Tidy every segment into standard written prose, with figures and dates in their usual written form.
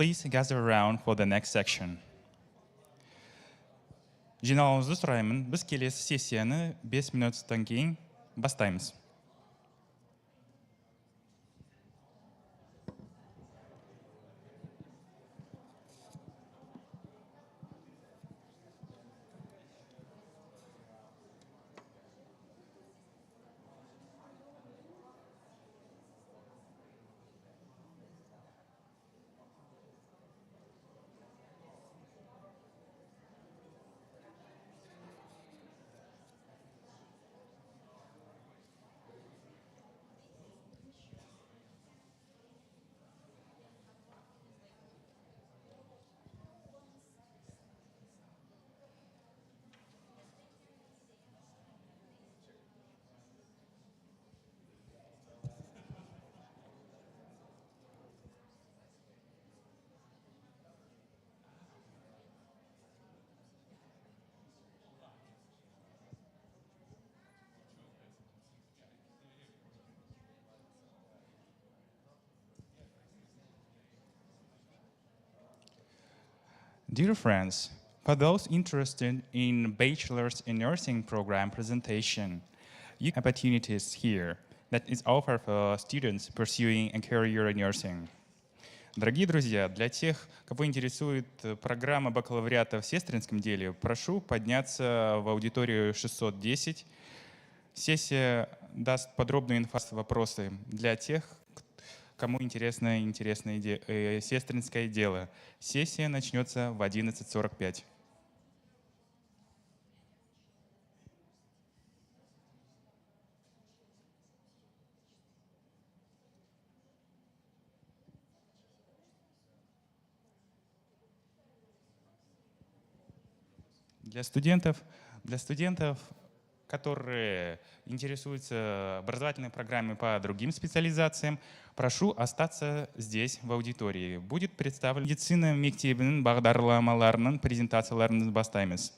Please gather around for the next section. Жиналуыңызды сұраймын. Біз келесі сессияны 5 минуттан кейін бастаймыз. Dear friends, for those interested in Bachelor's in Nursing program presentation, you have opportunities here that is offered for students pursuing a career in nursing. Дорогие друзья, для тех, кого интересует программа бакалавриата в сестринском деле, прошу подняться в аудиторию 610. Сессия даст подробную информацию, вопросы для тех, кому интересно сестринское дело. Сессия начнется в 11:45. Для студентов, которые интересуются образовательной программой по другим специализациям, прошу остаться здесь, в аудитории. Будет представлена медицина мектебінің бағдарламаларының презентацияларын бастаймыз.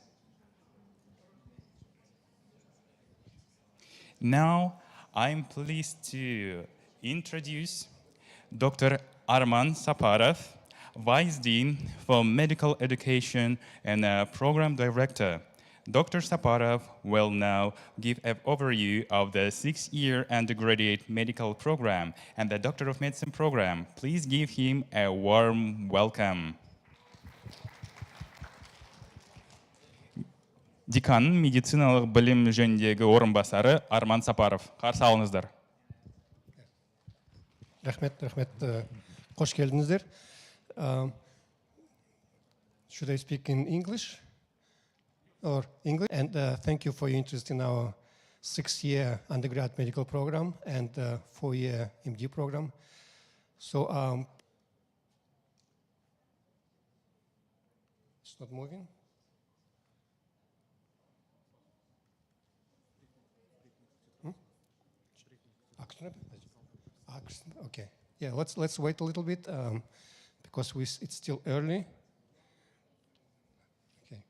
Now, I'm pleased to introduce Dr. Arman Saparov, Vice Dean for Medical Education and Program Director. Dr. Saparov will now give an overview of the 6-year undergraduate medical program and the Doctor of Medicine program. Please give him a warm welcome. Декан медициналық білім жөніндегі орынбасары Арман Сапаров. Қарсы алыңыздар. Рахмет. Қош келдіңіздер. Should I speak in English? Or English? And thank you for your interest in our 6-year undergrad medical program and 4-year MD program. So it's not moving. Okay. Yeah, let's wait a little bit because it's still early. Okay.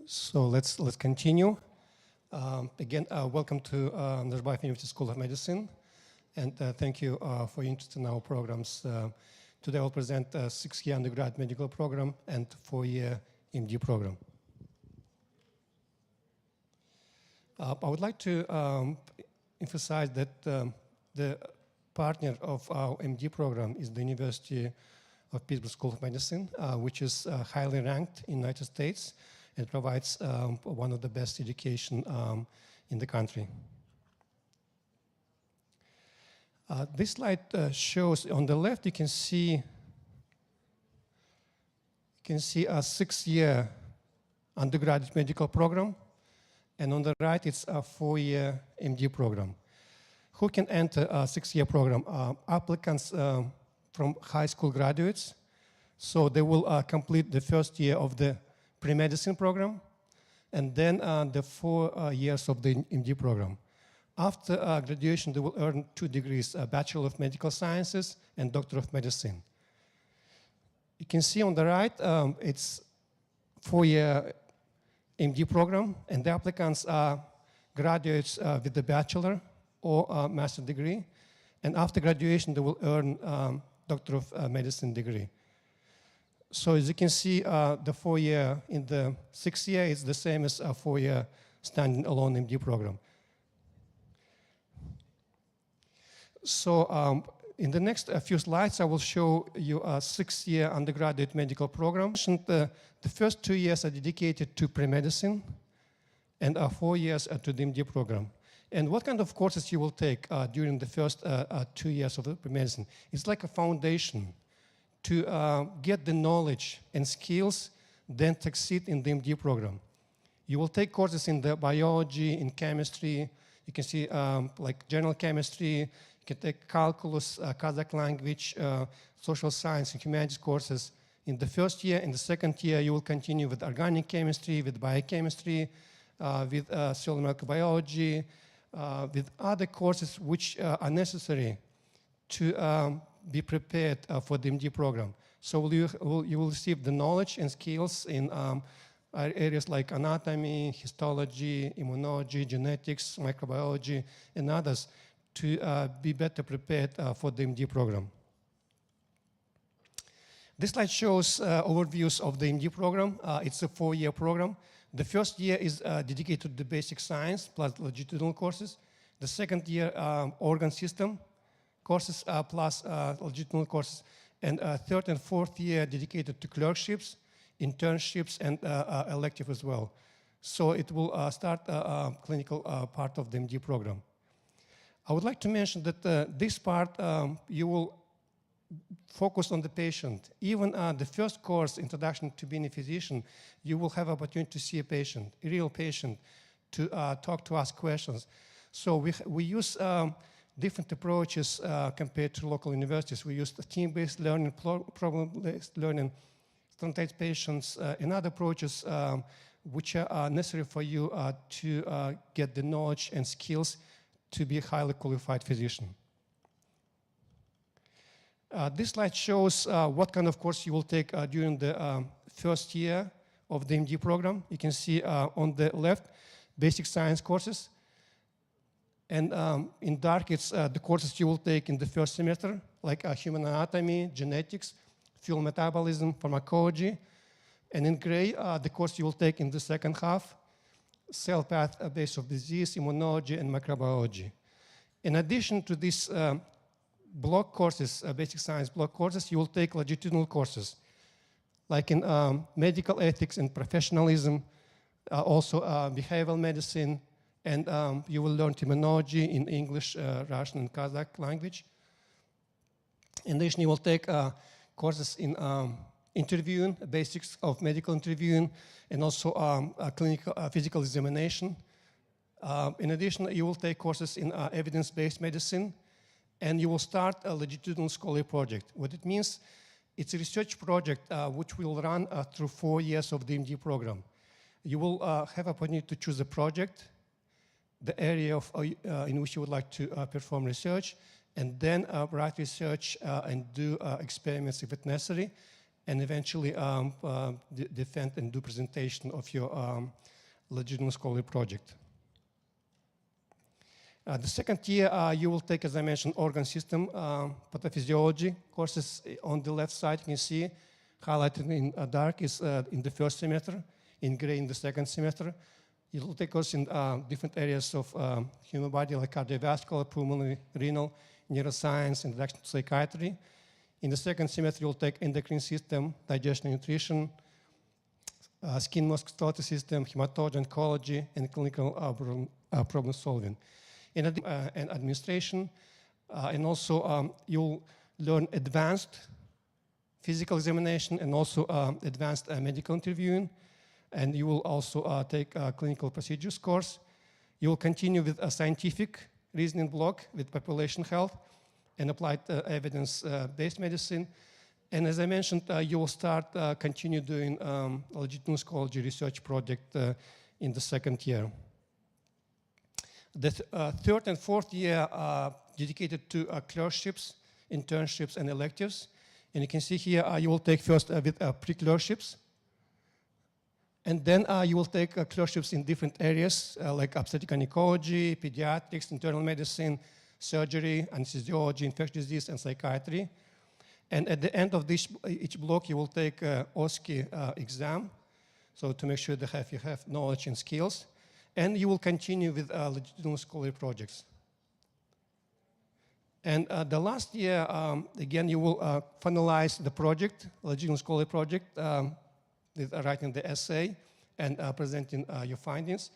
So let's continue. Again, welcome to Nazarbayev University School of Medicine, and thank you for your interest in our programs. Today I'll present a 6-year undergrad medical program and 4-year MD program. I would like to emphasize that the partner of our MD program is the University of Pittsburgh School of Medicine, which is highly ranked in the United States and provides one of the best education in the country. This slide shows, on the left you can see a 6-year undergraduate medical program, and on the right it's a 4-year MD program. Who can enter a 6-year program? Applicants from high school graduates, so they will complete the first year of the pre-medicine program, and then the 4 years of the MD program. After graduation, they will earn 2 degrees, a Bachelor of Medical Sciences and Doctor of Medicine. You can see on the right, it's 4-year MD program, and the applicants are graduates with the bachelor or master degree, and after graduation, they will earn Doctor of Medicine degree. So as you can see, the 4-year in the 6th year is the same as a 4-year standing alone MD program. So in the next few slides, I will show you a 6-year undergraduate medical program. The first 2 years are dedicated to pre-medicine, and 4 years to the MD program. And what kind of courses you will take during the first 2 years of the pre-medicine? It's like a foundation to get the knowledge and skills, then succeed in the MD program. You will take courses in the biology, in chemistry. You can see like general chemistry. You can take calculus, Kazakh language, social science, and humanities courses in the first year. In the second year, you will continue with organic chemistry, with biochemistry, with cellular microbiology, with other courses which are necessary to be prepared for the MD program. So you will receive the knowledge and skills in areas like anatomy, histology, immunology, genetics, microbiology, and others to be better prepared for the MD program. This slide shows overviews of the MD program. It's a 4-year program. The first year is dedicated to the basic science plus longitudinal courses. The second year, organ system courses plus longitudinal courses. And third and fourth year dedicated to clerkships, internships, and elective as well. So it will start a clinical part of the MD program. I would like to mention that this part, you will focus on the patient. Even the first course, Introduction to Being a Physician, you will have opportunity to see a patient, a real patient, to talk to, ask questions. So we use different approaches compared to local universities. We use team-based learning, problem-based learning, standardized patients, and other approaches which are necessary for you to get the knowledge and skills to be a highly qualified physician. This slide shows what kind of course you will take during the first year of the MD program. You can see on the left, basic science courses. And in dark, it's the courses you will take in the first semester, like human anatomy, genetics, fuel metabolism, pharmacology. And in gray, the course you will take in the second half, cell path base of disease, immunology, and microbiology. In addition to these block courses, basic science block courses, you will take longitudinal courses, like in medical ethics and professionalism, also behavioral medicine, and you will learn terminology in English, Russian, and Kazakh language. In addition, you will take courses in interviewing, basics of medical interviewing, and also clinical physical examination. In addition, you will take courses in evidence-based medicine, and you will start a longitudinal scholarly project. What it means, it's a research project which will run through 4 years of the MD program. You will have opportunity to choose a project, the area in which you would like to perform research, and then write research and do experiments if it's necessary. and eventually defend and do presentation of your legitimate scholarly project. The second year, you will take, as I mentioned, organ system pathophysiology courses. On the left side, you can see highlighted in dark is in the first semester, in gray in the second semester. You will take courses in different areas of human body, like cardiovascular, pulmonary, renal, neuroscience, introduction to psychiatry. In the second semester, you'll take endocrine system, digestion and nutrition, skin musculoskeletal system, hematology, oncology, and clinical problem solving. And administration, and also you'll learn advanced physical examination and also advanced medical interviewing, and you will also take a clinical procedures course. You will continue with a scientific reasoning block with population health and applied evidence-based medicine. And as I mentioned, you will start continue doing longitudinal scholarly research project in the second year. The third and fourth year are dedicated to clerkships, internships, and electives. And you can see here you will take first with pre-clerkships. And then you will take clerkships in different areas like obstetric gynecology, pediatrics, internal medicine, surgery, anesthesiology, infectious disease, and psychiatry. And at the end of each block, you will take OSCE exam, so to make sure that you have knowledge and skills. And you will continue with longitudinal scholarly projects. And the last year, again, you will finalize the project, longitudinal scholarly project, with writing the essay and presenting your findings.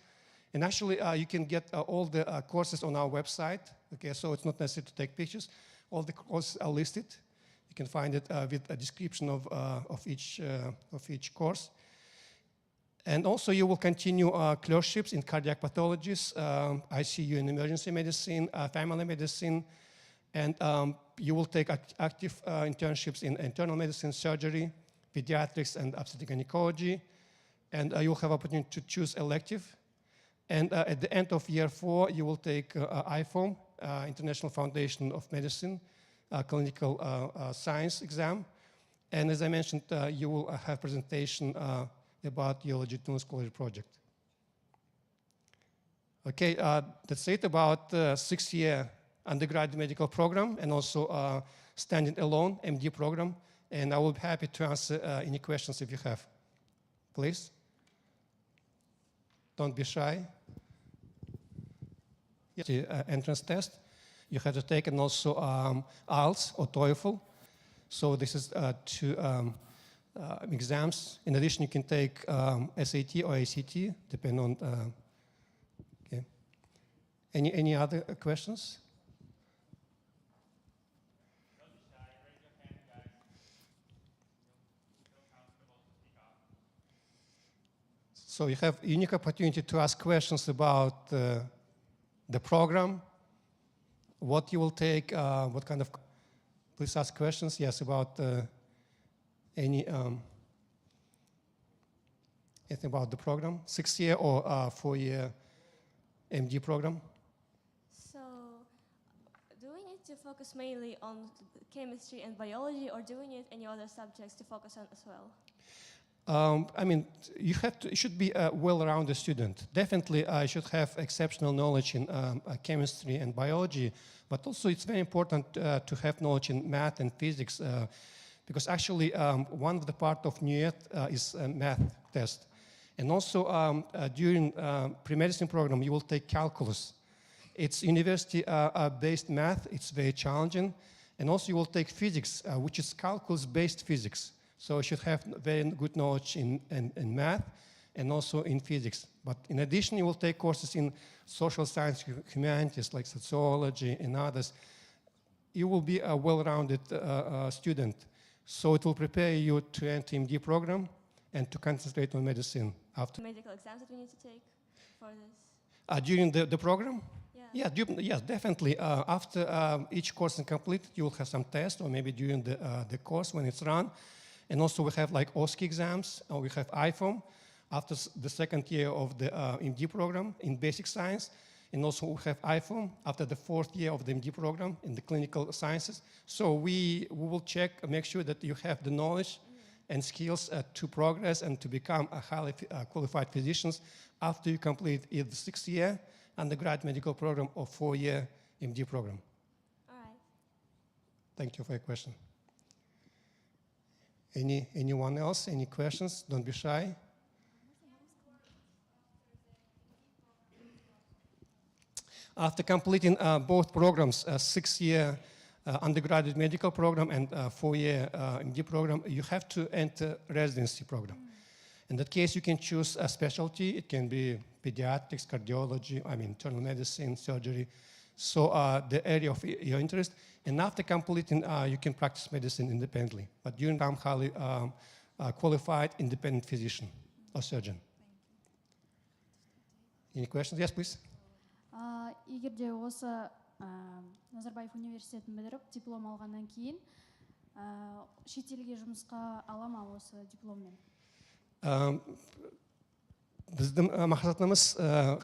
And actually, you can get all the courses on our website. Okay, so it's not necessary to take pictures. All the courses are listed. You can find it with a description of each course. And also, you will continue clerkships in cardiac pathologies, ICU and emergency medicine, family medicine, and you will take active internships in internal medicine, surgery, pediatrics, and obstetric gynecology. And you'll have opportunity to choose elective. And at the end of year 4, you will take IFOM, International Foundation of Medicine, clinical science exam. And as I mentioned, you will have presentation about your longitudinal scholarly project. Okay, that's it about 6-year undergraduate medical program and also standing alone MD program. And I will be happy to answer any questions if you have. Please. Don't be shy. The entrance test you have to take, and also IELTS or TOEFL. So this is two exams. In addition, you can take SAT or ACT, depending on. Okay. Any other questions? Don't be shy. Raise your hand, guys. Feel comfortable to speak up. So you have a unique opportunity to ask questions about the program, what you will take, what kind of. Please ask questions. Yes, about. Anything about the program? 6-year or 4-year MD program? So, do we need to focus mainly on chemistry and biology, or do we need any other subjects to focus on as well? I mean, you should be a well-rounded student. Definitely, I should have exceptional knowledge in chemistry and biology, but also it's very important to have knowledge in math and physics. Because actually, one of the part of NUET is a math test. And also, during pre-medicine program, you will take calculus. It's university-based math. It's very challenging. And also, you will take physics, which is calculus-based physics. So you should have very good knowledge in math and also in physics. But in addition, you will take courses in social science, humanities, like sociology and others. You will be a well-rounded student. So it will prepare you to enter MD program and to concentrate on medicine after. Medical exams that we need to take for this? During the program? Yeah. Yes, definitely. After each course is complete, you will have some tests, or maybe during the course when it's run. And also we have like OSCE exams, or we have IFOM after the second year of the MD program in basic science. And also we have IFOM after the 4th year of the MD program in the clinical sciences. So we will check, make sure that you have the knowledge and skills to progress and to become a highly qualified physicians after you complete either 6-year undergrad medical program or 4-year MD program. All right. Thank you for your question. Anyone else? Any questions? Don't be shy. After completing both programs, 6-year undergraduate medical program and 4-year MD program, you have to enter residency program. In that case, you can choose a specialty. It can be pediatrics, cardiology, internal medicine, surgery. So the area of your interest. And after completing, you can practice medicine independently. But you become highly qualified independent physician or surgeon. Any questions? Yes, please. Егер де осы Назарбаев университетін бітіріп, диплом алғаннан кейін, шетелге жұмысқа ала ма осы дипломмен? Біздің мақсатымыз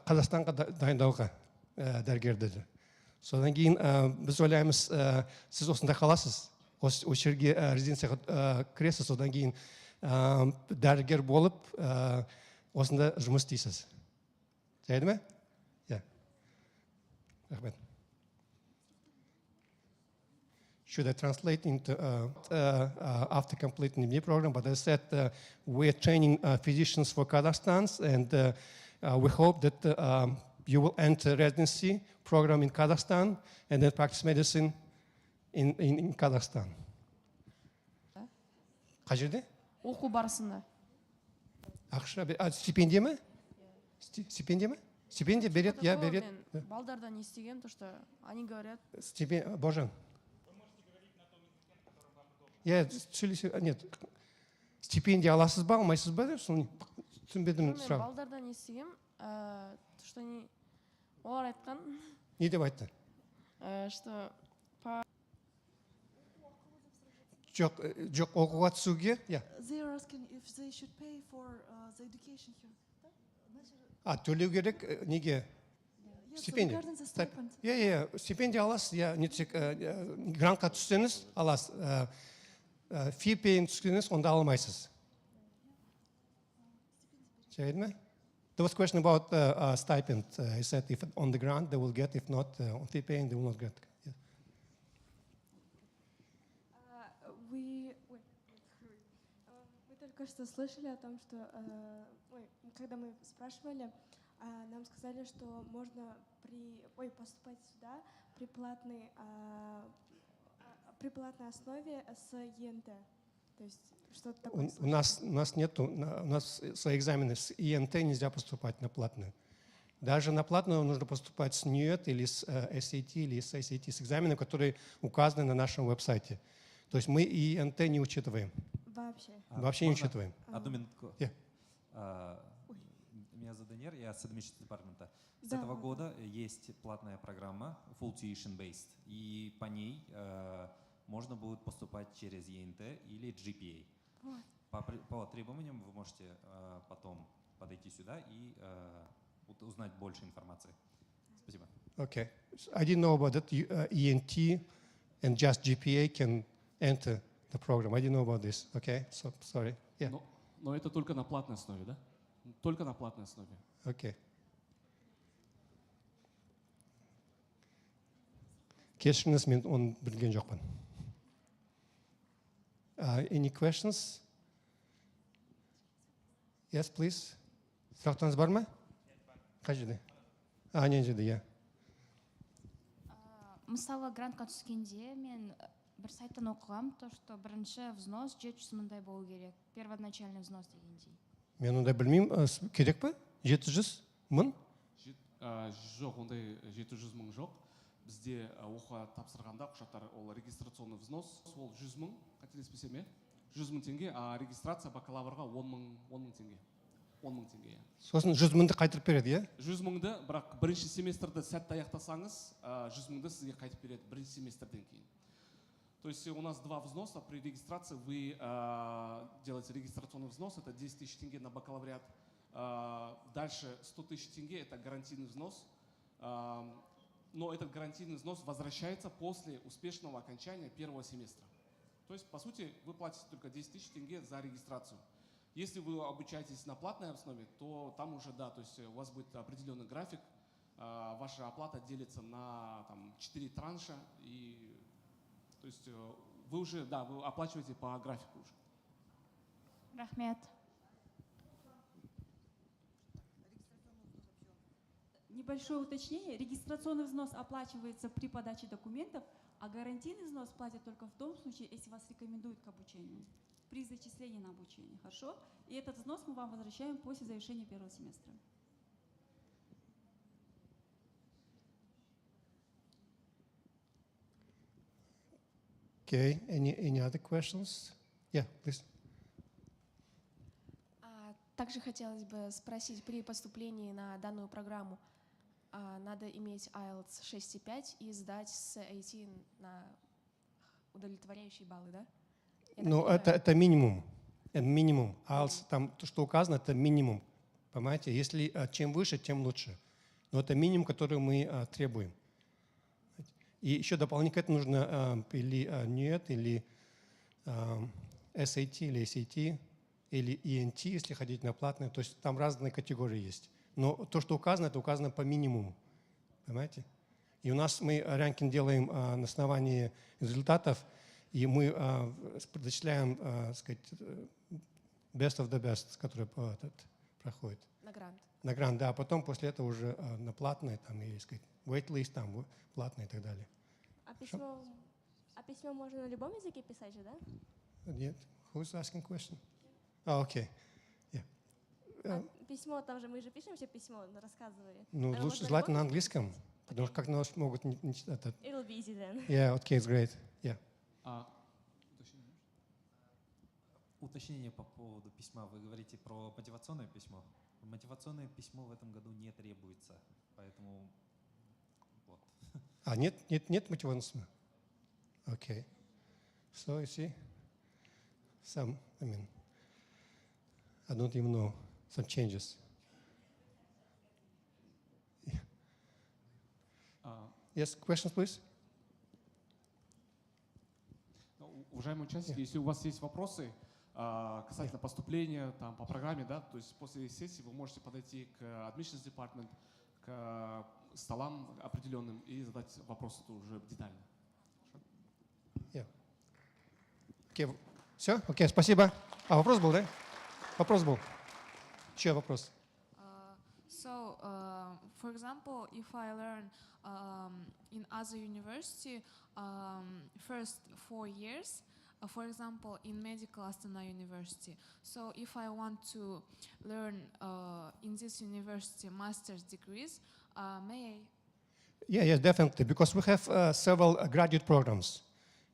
Қазақстанға дайындауға дәрігерді. Содан кейін біз ойлаймыз, сіз осында қаласыз, осы жерге резиденцияға кіресіз, содан кейін дәрігер болып осында жұмыс істейсіз. Жайды ма? Рахмет. Should I translate into after completing the MD program? But I said we're training physicians for Kazakhstan, and we hope that you will enter residency program in Kazakhstan and then practice medicine in Kazakhstan. Қай жерде? Оқу барысында. Ақша стипендия ма? Стипендия ма? Стипендия берет, я берет. Балдардан естігем, то что они говорят. Божан. Я нет. Стипендия аласыз ба, алмайсыз ба деп соны түсінбедім сұрағым. Балдардан естігем, что они олар айтқан. Не деп айтты? Что жоқ оқуға түсуге, иә. They are asking if they should pay for the education here. Төлеу керек, неге? Стипендия. Иә, стипендия аласыз, иә, нетсек грантқа түссеңіз аласыз. Fee paying түскеніңіз, онда алмайсыз. Жайды ма? There was a question about stipend. He said if on the grant they will get, if not on fee paying they will not get. Yeah. Вы только что слышали о том, что когда мы спрашивали, нам сказали, что можно поступать сюда при платной основе с ЕНТ. То есть что-то такое. У нас нету, у нас свои экзамены с ИНТ нельзя поступать на платную. Даже на платную нужно поступать с НЮЭТ или с SAT или с SAT, с экзаменами, которые указаны на нашем веб-сайте. То есть мы ИНТ не учитываем. Вообще не учитываем. Одну минутку. Yeah. Меня зовут Данир, я с административного департамента. С этого года есть платная программа Full Tuition Based, и по ней можно будет поступать через ЕНТ или GPA. По требованиям вы можете потом подойти сюда и узнать больше информации. Спасибо. Okay. I didn't know about that. ENT and just GPA can enter the program. I didn't know about this. Okay, so sorry. Yeah. Но это только на платной основе, да? Только на платной основе. Okay. Кешіріңіз, мен оны білген жоқпын. Any questions? Yes, please. Сұрақтарыңыз бар ма? Қай жерде? Не жерде, иә. Мысалы, грантқа түскенде мен бір сайттан оқығам, то, что бірінші взнос 700 мыңдай болу керек. Первоначальный взнос дегендей. Мен ондай білмеймін, керек пе? 700 мың? Жоқ, ондай 700 мың жоқ. Бізде оқуға тапсырғанда құжаттар ол регистрационный взнос, ол 100 мың, қателеспесем, 100 мың теңге, а регистрация бакалаврға 10 мың теңге. 10 мың теңге. Сосын 100 мыңды қайтырып береді, иә? 100 мыңды, бірақ бірінші семестрді сәтті аяқтасаңыз, 100 мыңды сізге қайтып береді бірінші семестрден кейін. То есть у нас два взноса. При регистрации вы делаете регистрационный взнос, это 10 тысяч тенге на бакалавриат. Дальше 100 тысяч тенге, это гарантийный взнос. Но этот гарантийный взнос возвращается после успешного окончания первого семестра. То есть, по сути, вы платите только 10 тысяч тенге за регистрацию. Если вы обучаетесь на платной основе, то там уже, да, то есть у вас будет определенный график, ваша оплата делится на там, 4 транша, и то есть вы уже, да, вы оплачиваете по графику уже. Рахмет. Небольшое уточнение. Регистрационный взнос оплачивается при подаче документов, а гарантийный взнос платят только в том случае, если вас рекомендуют к обучению, при зачислении на обучение. Хорошо? И этот взнос мы вам возвращаем после завершения первого семестра. Okay, any other questions? Yeah, please. Также хотелось бы спросить, при поступлении на данную программу надо иметь IELTS 6,5 и сдать SAT на удовлетворяющие баллы, да? Ну, это минимум. Это минимум. IELTS, там то, что указано, это минимум. Понимаете? Если чем выше, тем лучше. Но это минимум, который мы требуем. И еще дополнительно к этому нужно или NET, или SAT, или ACT, или ENT, если ходить на платное. То есть там разные категории есть. Но то, что указано, это указано по минимуму. Понимаете? И у нас мы рэнкинг делаем на основании результатов, и мы зачисляем, сказать, best of the best, который проходит. На грант. На грант, да. А потом после этого уже на платное, там, или, сказать, waitlist, там, платное и так далее. А письмо можно на любом языке писать же, да? Нет. Who's asking question? Oh, okay. Yeah. Письмо, там же мы же пишем все письмо, рассказывали. Ну, лучше желательно на английском, потому что как нас могут... It'll be easy then. Yeah, okay, it's great. Yeah. Уточнение по поводу письма. Вы говорите про мотивационное письмо. Мотивационное письмо в этом году не требуется, поэтому вот. А, нет мотивационного? Okay. So, you see, I don't even know, some changes. Yes, questions, please? Уважаемые участники, если у вас есть вопросы касательно поступления там, по программе, да, то есть после сессии вы можете подойти к Admissions Department, к столам определенным и задать вопросы уже детально. Yeah. Okay. Все? Окей, спасибо. А вопрос был, да? Вопрос был. Еще вопрос. For example, if I learn in other university, first 4 years, for example, in Medical Astana University. So if I want to learn in this university master's degrees, may I? Yeah, definitely, because we have several graduate programs,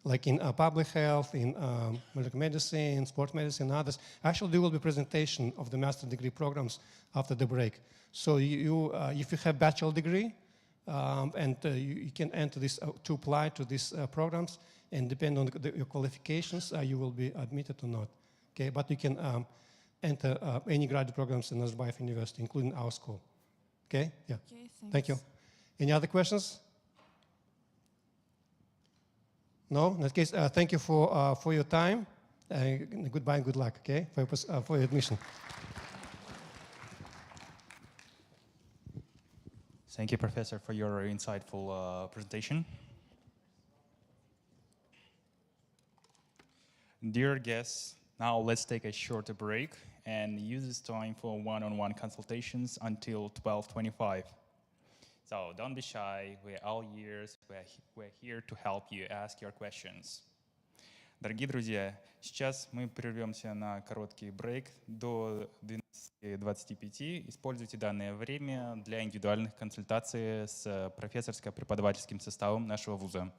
like in public health, in medical medicine, sports medicine, and others. Actually, there will be presentation of the master degree programs after the break. So if you have bachelor degree, and you can enter this to apply to these programs, and depending on your qualifications, you will be admitted or not. Okay, but you can enter any graduate programs in Nazarbayev University, including our school. Okay, yeah. Okay, Thank you. Any other questions? No? In that case, thank you for your time. Goodbye and good luck, okay, for your admission. Thank you, Professor, for your insightful presentation. Dear guests, now let's take a short break and use this time for one-on-one consultations until 12:25. So don't be shy, we're all ears, we're here to help you ask your questions. Дорогие друзья, сейчас мы прервемся на короткий брейк до 12:25. Используйте данное время для индивидуальных консультаций с профессорско-преподавательским составом нашего вуза.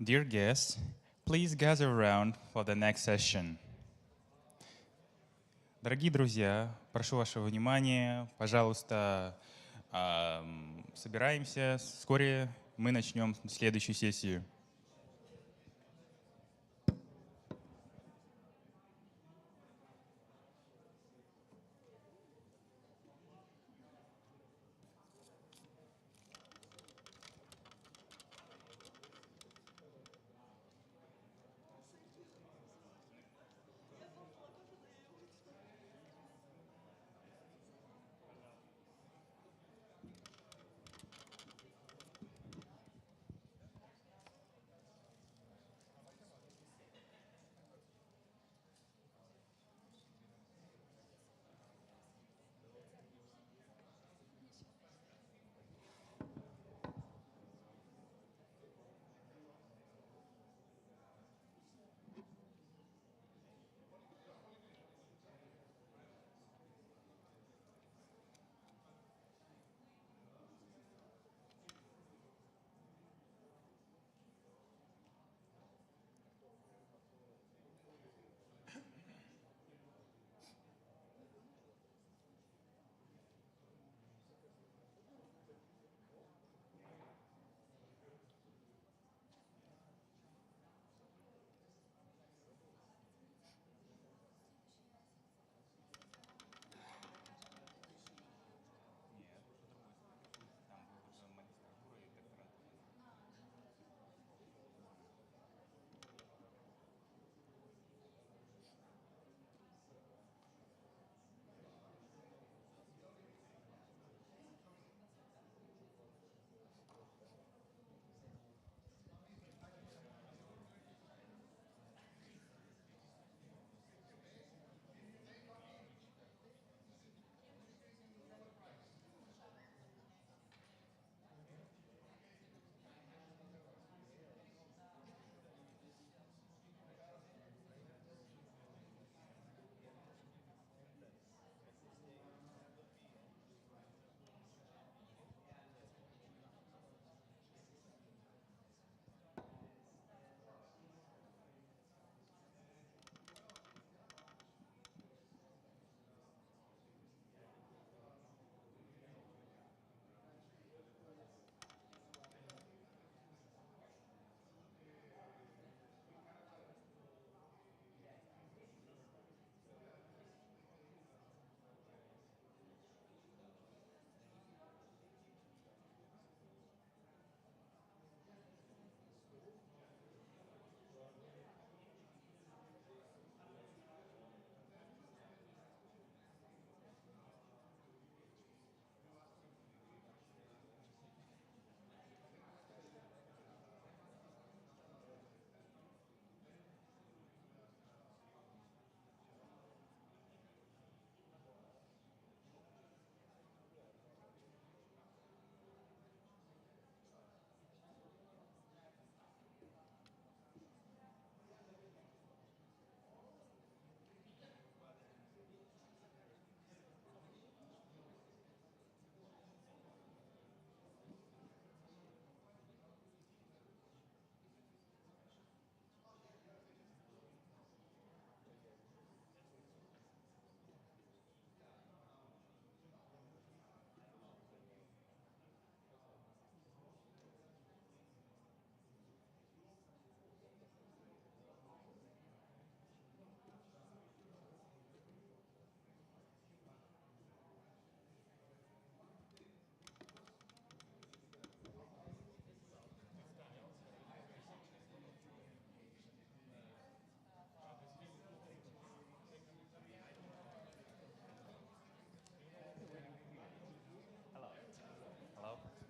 Dear guests, please gather around for the next session. Дорогие друзья, прошу вашего внимания, пожалуйста, собираемся. Вскоре мы начнем следующую сессию.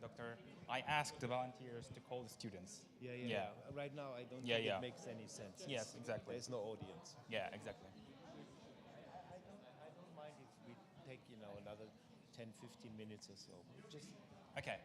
Doctor, I asked the volunteers to call the students. Yeah. Right now, I don't Yeah, think yeah. it makes any sense. Yes, exactly. There's no audience. Yeah, exactly. I don't mind if we take, another 10, 15 minutes or so. Just Okay.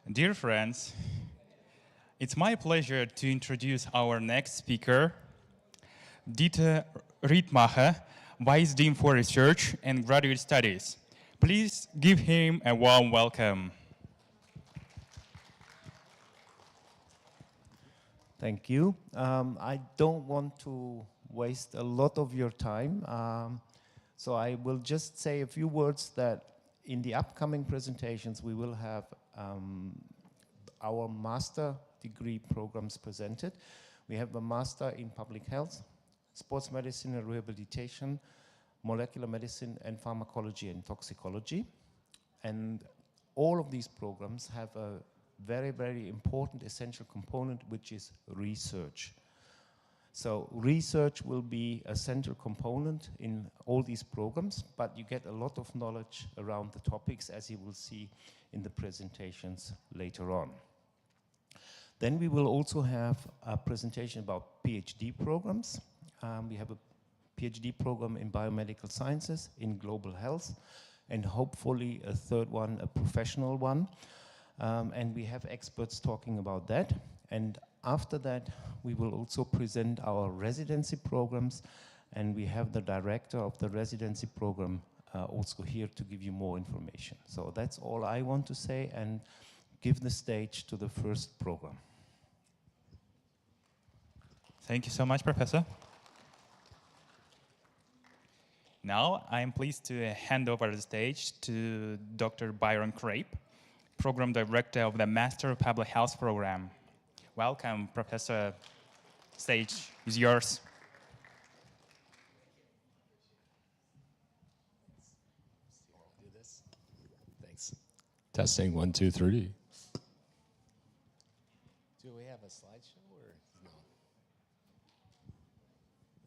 Dear friends, it's my pleasure to introduce our next speaker, Dieter Rietmacher, Vice Dean for Research and Graduate Studies. Please give him a warm welcome. Thank you. I don't want to waste a lot of your time, so I will just say a few words that in the upcoming presentations we will have our master degree programs presented. We have a master in public health, sports medicine and rehabilitation, molecular medicine, and pharmacology and toxicology. And all of these programs have a very, very important essential component, which is research. So research will be a central component in all these programs, but you get a lot of knowledge around the topics, as you will see in the presentations later on. Then we will also have a presentation about PhD programs. We have a PhD program in biomedical sciences, in global health, and hopefully a third one, a professional one. And we have experts talking about that. And after that, we will also present our residency programs, and we have the director of the residency program also here to give you more information. So that's all I want to say, and give the stage to the first program. Thank you so much, Professor. Now, I am pleased to hand over the stage to Dr. Byron Crape, Program Director of the Master of Public Health Program. Welcome, Professor. Stage is yours. Do this. Thanks. Testing 1, 2, 3. Do we have a slideshow or no?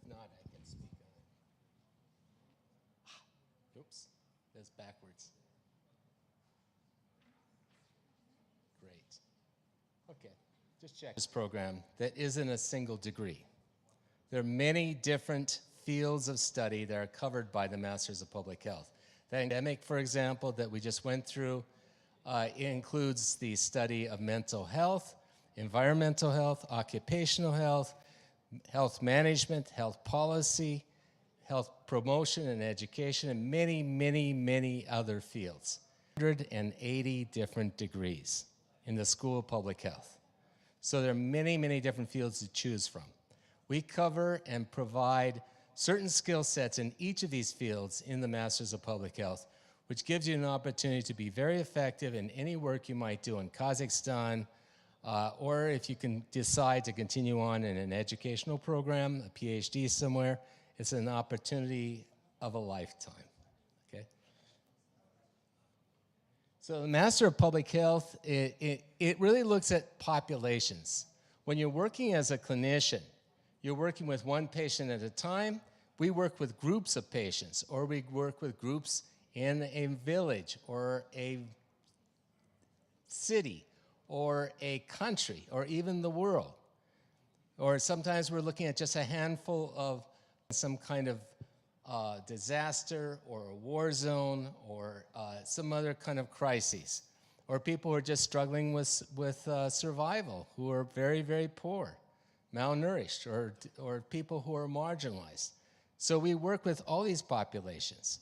If not, I can speak on it. Oops, that's backwards. Great. Okay, just check this program that isn't a single degree. There are many different fields of study that are covered by the Masters of Public Health. The academic, for example, that we just went through, includes the study of mental health, environmental health, occupational health, health management, health policy, health promotion and education, and many, many, many other fields. 180 different degrees in the School of Public Health. So there are many, many different fields to choose from. We cover and provide certain skill sets in each of these fields in the Masters of Public Health, which gives you an opportunity to be very effective in any work you might do in Kazakhstan, or if you can decide to continue on in an educational program, a PhD somewhere, it's an opportunity of a lifetime, okay? So the Master of Public Health, it really looks at populations. When you're working as a clinician, you're working with one patient at a time. We work with groups of patients, or we work with groups in a village, or a city, or a country, or even the world. Or sometimes we're looking at just a handful of some kind of disaster, or a war zone, or some other kind of crises. Or people who are just struggling with survival, who are very, very poor, malnourished, or people who are marginalized. So we work with all these populations,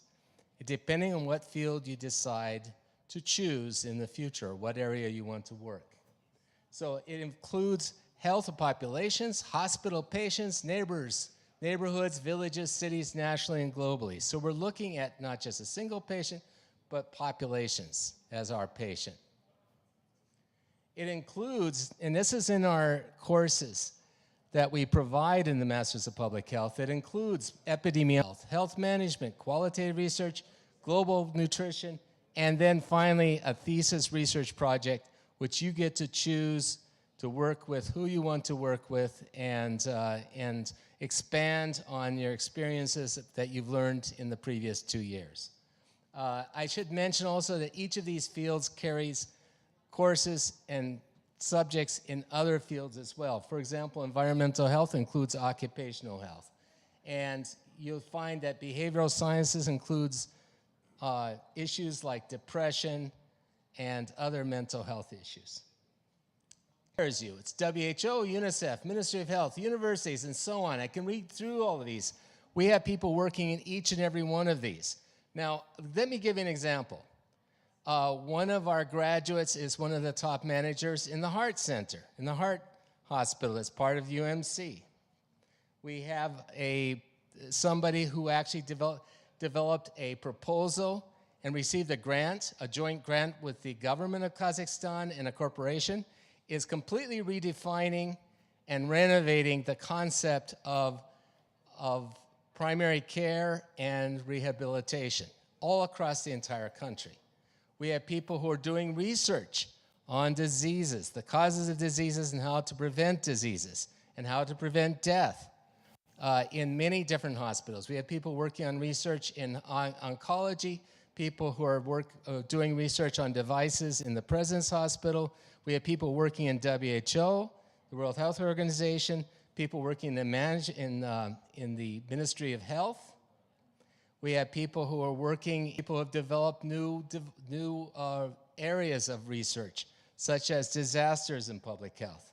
depending on what field you decide to choose in the future, what area you want to work. So it includes health of populations, hospital patients, neighborhoods, villages, cities, nationally and globally. So we're looking at not just a single patient, but populations as our patient. It includes, and this is in our courses that we provide in the Masters of Public Health, it includes epidemiology, health management, qualitative research, global nutrition, and then finally a thesis research project, which you get to choose to work with who you want to work with, and expand on your experiences that you've learned in the previous 2 years. I should mention also that each of these fields carries courses and subjects in other fields as well. For example, environmental health includes occupational health. And you'll find that behavioral sciences includes issues like depression and other mental health issues. It's WHO, UNICEF, Ministry of Health, universities, and so on. I can read through all of these. We have people working in each and every one of these. Now, let me give you an example. One of our graduates is one of the top managers in the Heart Center, in the Heart Hospital as part of UMC. We have somebody who actually developed a proposal and received a grant, a joint grant with the government of Kazakhstan and a corporation, is completely redefining and renovating the concept of primary care and rehabilitation all across the entire country. We have people who are doing research on diseases, the causes of diseases and how to prevent diseases and how to prevent death in many different hospitals. We have people working on research in oncology, people who are doing research on devices in the President's Hospital. We have people working in WHO, the World Health Organization, people working in the Ministry of Health. We have people who are working, people who have developed new areas of research, such as disasters in public health.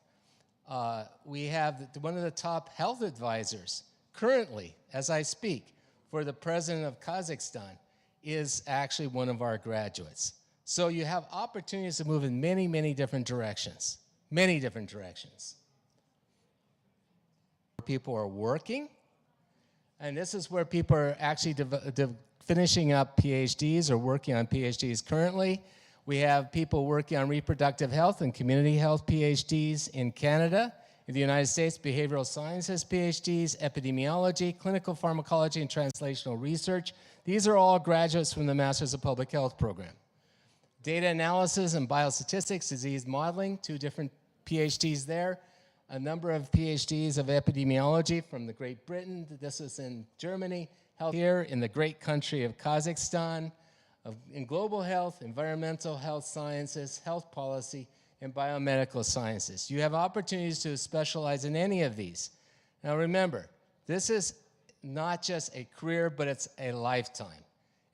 We have one of the top health advisors currently, as I speak, for the president of Kazakhstan is actually one of our graduates. So you have opportunities to move in many, many different directions, many different directions. People are working, and this is where people are actually finishing up PhDs or working on PhDs currently. We have people working on reproductive health and community health PhDs in Canada. In the United States, behavioral sciences PhDs, epidemiology, clinical pharmacology, and translational research. These are all graduates from the Masters of Public Health program. Data analysis and biostatistics, disease modeling, 2 different PhDs there. A number of PhDs of epidemiology from the Great Britain. This is in Germany. Health here in the great country of Kazakhstan. In global health, environmental health sciences, health policy, and biomedical sciences. You have opportunities to specialize in any of these. Now remember, this is not just a career, but it's a lifetime.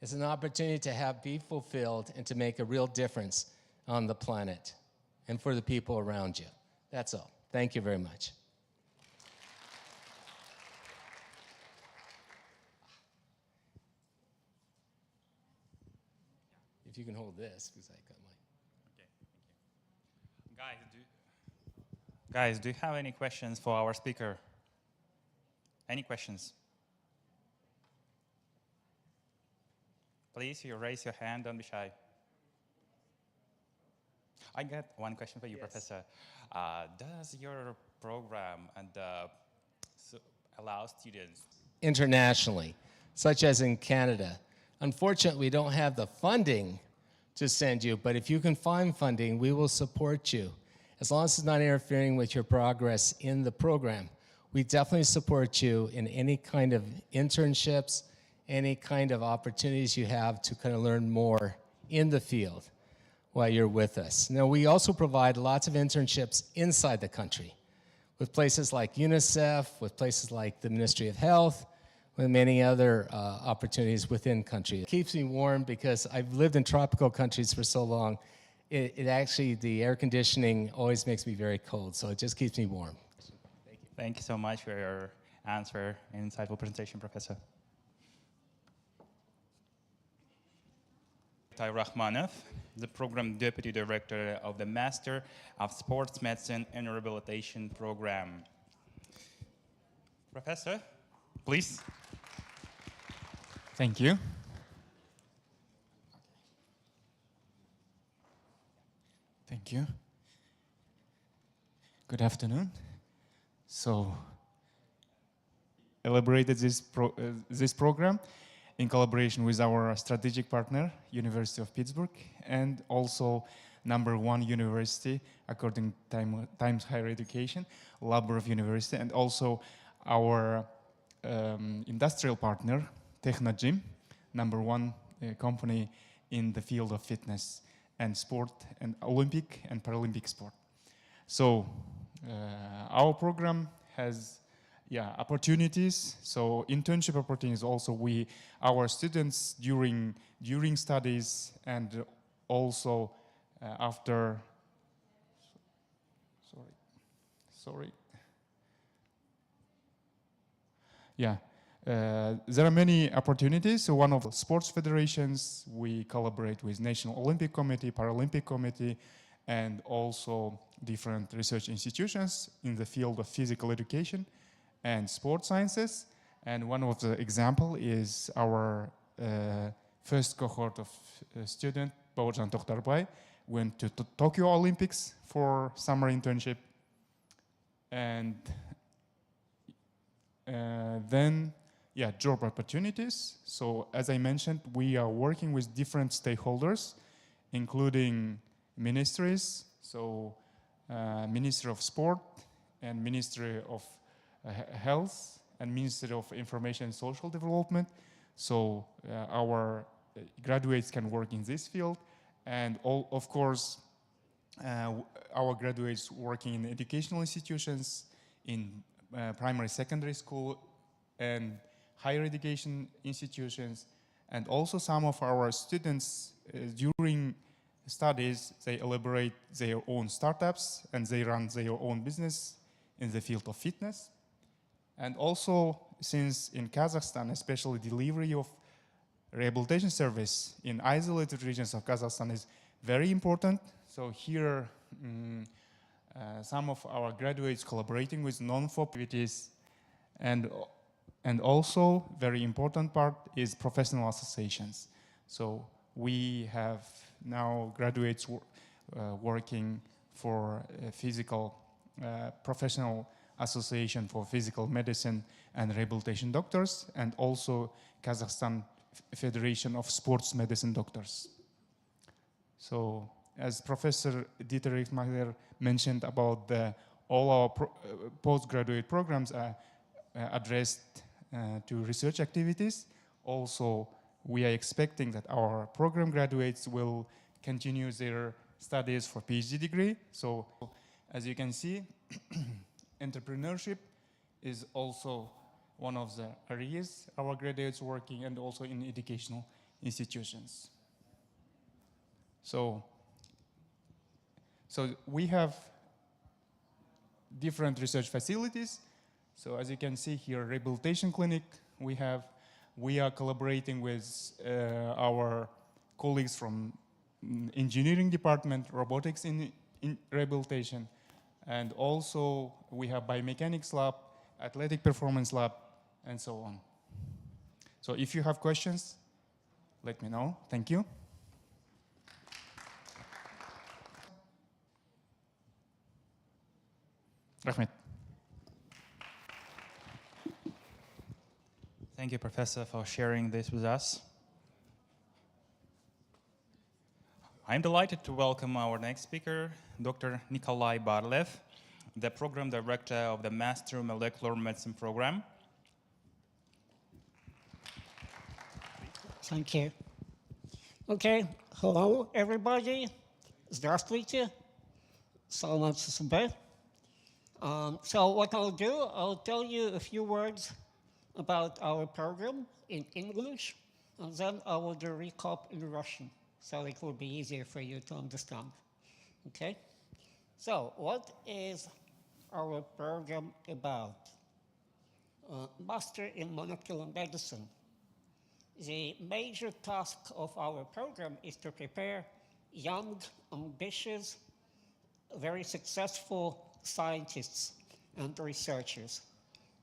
It's an opportunity to be fulfilled and to make a real difference on the planet and for the people around you. That's all. Thank you very much. If you can hold this, because I got my... Okay, thank you. Guys, do you have any questions for our speaker? Any questions? Please, you raise your hand, don't be shy. I got one question for you, yes. Professor. Does your program allow students internationally, such as in Canada? Unfortunately, we don't have the funding to send you, but if you can find funding, we will support you. As long as it's not interfering with your progress in the program, we definitely support you in any kind of internships, any kind of opportunities you have to kind of learn more in the field while you're with us. Now, we also provide lots of internships inside the country with places like UNICEF, with places like the Ministry of Health, with many other opportunities within country. It keeps me warm because I've lived in tropical countries for so long. It actually, the air conditioning always makes me very cold, so it just keeps me warm. Thank you. Thank you so much for your answer and insightful presentation, Professor. Rahmanov, the Program Deputy Director of the Master of Sports Medicine and Rehabilitation Program. Professor, please. Thank you. Thank you. Good afternoon. So, elaborated this program in collaboration with our strategic partner, University of Pittsburgh, and also #1 university according to Times Higher Education, Labrador University, and also our industrial partner, Technogym, #1 company in the field of fitness and sport and Olympic and Paralympic sport. So our program has opportunities. So internship opportunities also our students during studies and also after, sorry. Yeah, there are many opportunities. So one of the sports federations, we collaborate with National Olympic Committee, Paralympic Committee, and also different research institutions in the field of physical education and sports sciences. And one of the example is our first cohort of student, Baujan Tohtarbay, went to Tokyo Olympics for summer internship. And then, yeah, job opportunities. So as I mentioned, we are working with different stakeholders, including ministries, so Ministry of Sport and Ministry of Health and Ministry of Information and Social Development. So our graduates can work in this field, and of course, our graduates working in educational institutions, in primary, secondary school, and higher education institutions, and also some of our students during studies, they elaborate their own startups and they run their own business in the field of fitness. And also, since in Kazakhstan, especially delivery of rehabilitation service in isolated regions of Kazakhstan is very important. So here, some of our graduates collaborating with non-profit activities, and also very important part is professional associations. So we have now graduates working for a physical professional association for physical medicine and rehabilitation doctors, and also Kazakhstan Federation of Sports Medicine Doctors. So as Professor Dieter Richtmacher mentioned about all our postgraduate programs are addressed to research activities. Also, we are expecting that our program graduates will continue their studies for PhD degree. So as you can see, entrepreneurship is also one of the areas our graduates working, and also in educational institutions. So we have different research facilities. So as you can see here, rehabilitation clinic, we are collaborating with our colleagues from engineering department, robotics in rehabilitation, and also we have biomechanics lab, athletic performance lab, and so on. So if you have questions, let me know. Thank you. Rahmet. Thank you, Professor, for sharing this with us. I'm delighted to welcome our next speaker, Dr. Nikolai Barlev, the Program Director of the Master Molecular Medicine Program. Thank you. Okay, hello everybody. Здравствуйте. Salam себе. So what I'll do, I'll tell you a few words about our program in English, and then I will do a recap in Russian, so it will be easier for you to understand. Okay? So, what is our program about? Master in Molecular Medicine. The major task of our program is to prepare young, ambitious, very successful scientists and researchers,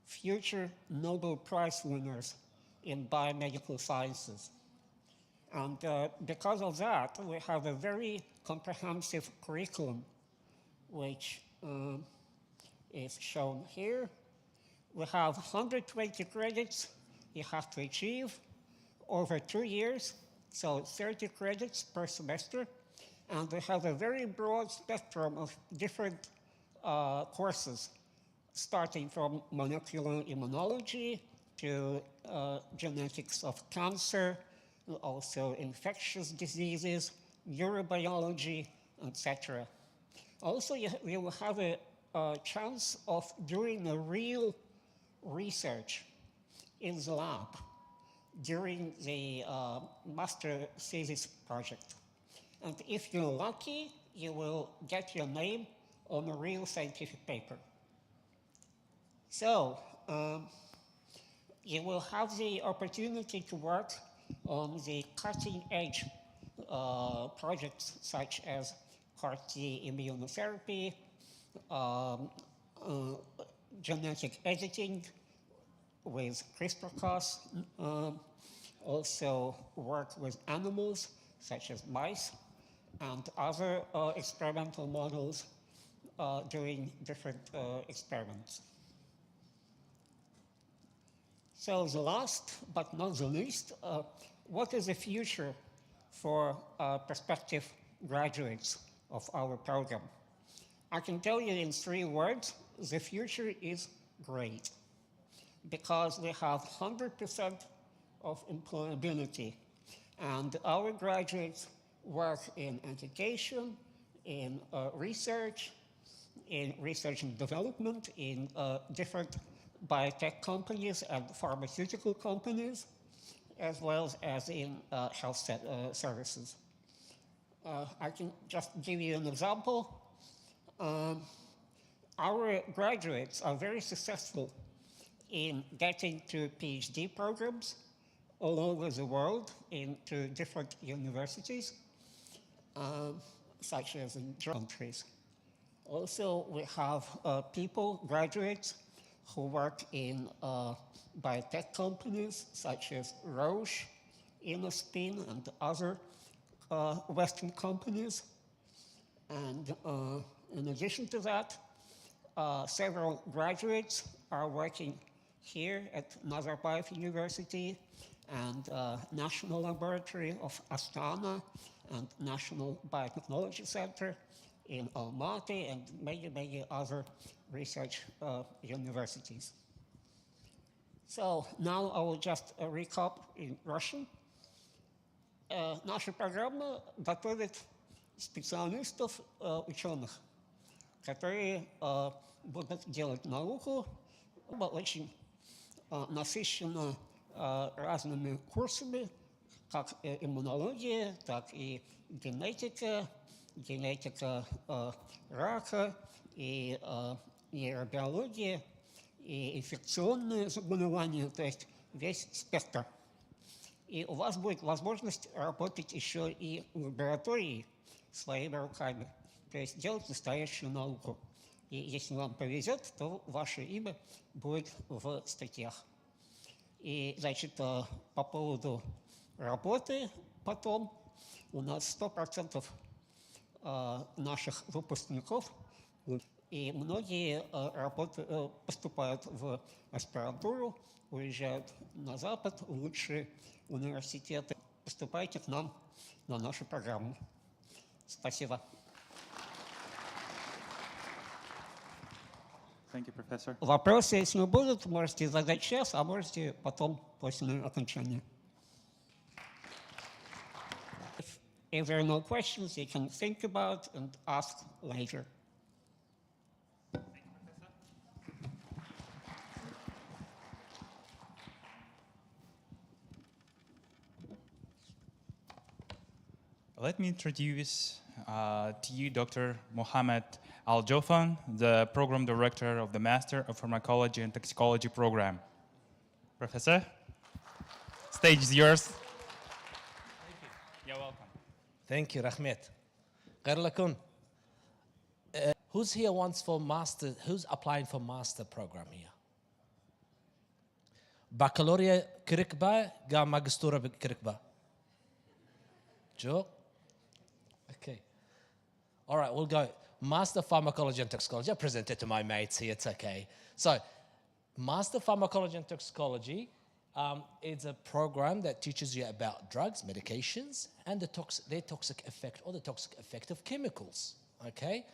future Nobel Prize winners in biomedical sciences. And because of that, we have a very comprehensive curriculum, which is shown here. We have 120 credits you have to achieve over 2 years, so 30 credits per semester. And we have a very broad spectrum of different courses, starting from molecular immunology to genetics of cancer, also infectious diseases, neurobiology, etc. Also, you will have a chance of doing a real research in the lab during the master thesis project. And if you're lucky, you will get your name on a real scientific paper. So, you will have the opportunity to work on the cutting-edge projects such as CAR-T immunotherapy, genetic editing with CRISPR-Cas, also work with animals such as mice and other experimental models doing different experiments. So the last but not the least, what is the future for prospective graduates of our program? I can tell you in 3 words, the future is great, because we have 100% of employability, and our graduates work in education, in research and development, in different biotech companies and pharmaceutical companies, as well as in health services. I can just give you an example. Our graduates are very successful in getting to PhD programs all over the world into different universities, such as in countries. Also, we have graduates who work in biotech companies such as Roche, Innospin, and other Western companies. And in addition to that, several graduates are working here at Nazarbayev University and National Laboratory of Astana and National Biotechnology Center in Almaty and many other research universities. So now I will just recap in Russian. Наша программа готовит специалистов, ученых, которые будут делать науку, очень насыщена разными курсами, как иммунология, так и генетика рака, и нейробиология, и инфекционные заболевания, то есть весь спектр. И у вас будет возможность работать еще и в лаборатории своими руками, то есть делать настоящую науку. И если вам повезет, то ваше имя будет в статьях. И, значит, по поводу работы потом у нас 100% наших выпускников, и многие поступают в аспирантуру, уезжают на Запад, в лучшие университеты. Поступайте к нам на нашу программу. Спасибо. Thank you, Professor. Вопросы, если будут, можете задать сейчас, а можете потом, после окончания. If there are no questions, you can think about and ask later. Let me introduce to you Dr. Mohammed Al-Jofan, the Program Director of the Master of Pharmacology and Toxicology Program. Professor, stage is yours. Thank you. You're welcome. Thank you, Rahmet. Khair who's here wants for master, who's applying for master program here? Baccalaureate kirikba, ga magistura kirikba. Joke? Okay. All right, we'll go. Master Pharmacology and Toxicology. I present it to my mates here, it's okay. So, Master Pharmacology and Toxicology is a program that teaches you about drugs, medications, and their toxic effect or the toxic effect of chemicals, okay?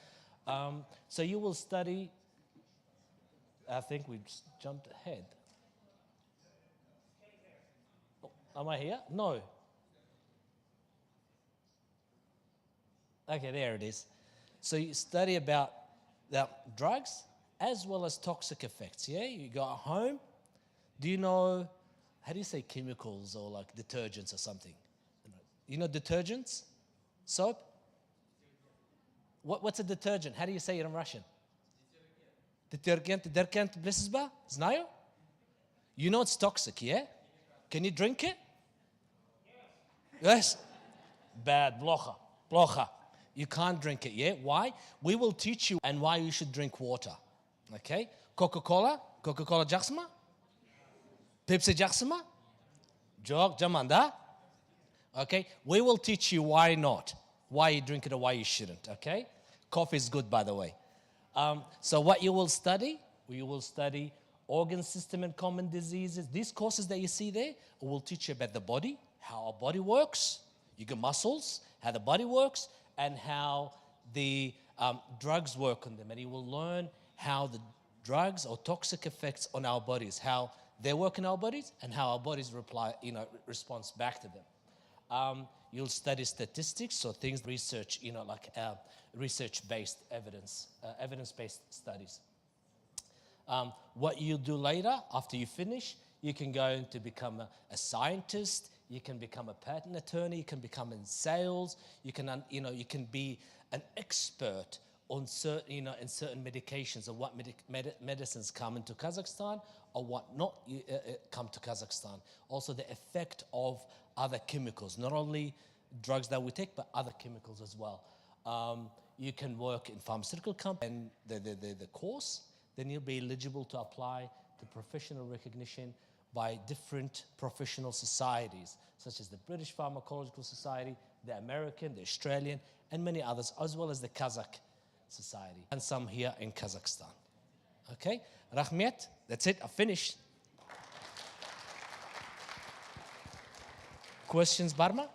So you will study, I think we jumped ahead. Oh, am I here? No. Okay, there it is. So you study about the drugs as well as toxic effects, yeah? You go home, do you know, how do you say chemicals or like detergents or something? You know detergents? Soap? What's a detergent? How do you say it in Russian? Detergent blesizba? Знаю? You know it's toxic, yeah? Can you drink it? Yes? Bad, плохо. You can't drink it, yeah? Why? We will teach you and why you should drink water. Okay? Coca-Cola жақсы ма? Pepsi жақсы ма? Жоқ, жаман, да? Okay? We will teach you why not. Why you drink it or why you shouldn't, okay? Coffee is good, by the way. So what you will study organ system and common diseases. These courses that you see there will teach you about the body, how our body works, your muscles, how the body works, and how the drugs work on them. And you will learn how the drugs or toxic effects on our bodies, how they work in our bodies, and how our bodies response back to them. You'll study statistics, so things research, like research-based evidence-based studies. What you do later, after you finish, you can go to become a scientist, you can become a patent attorney, you can become in sales, you can be an expert on certain, in certain medications, or what medicines come into Kazakhstan or what not come to Kazakhstan. Also the effect of other chemicals, not only drugs that we take, but other chemicals as well. You can work in pharmaceutical companies, and the course, then you'll be eligible to apply to professional recognition by different professional societies, such as the British Pharmacological Society, the American, the Australian, and many others, as well as the Kazakh Society, and some here in Kazakhstan. Okay? Rahmet, that's it, I've finished. Questions, Barma?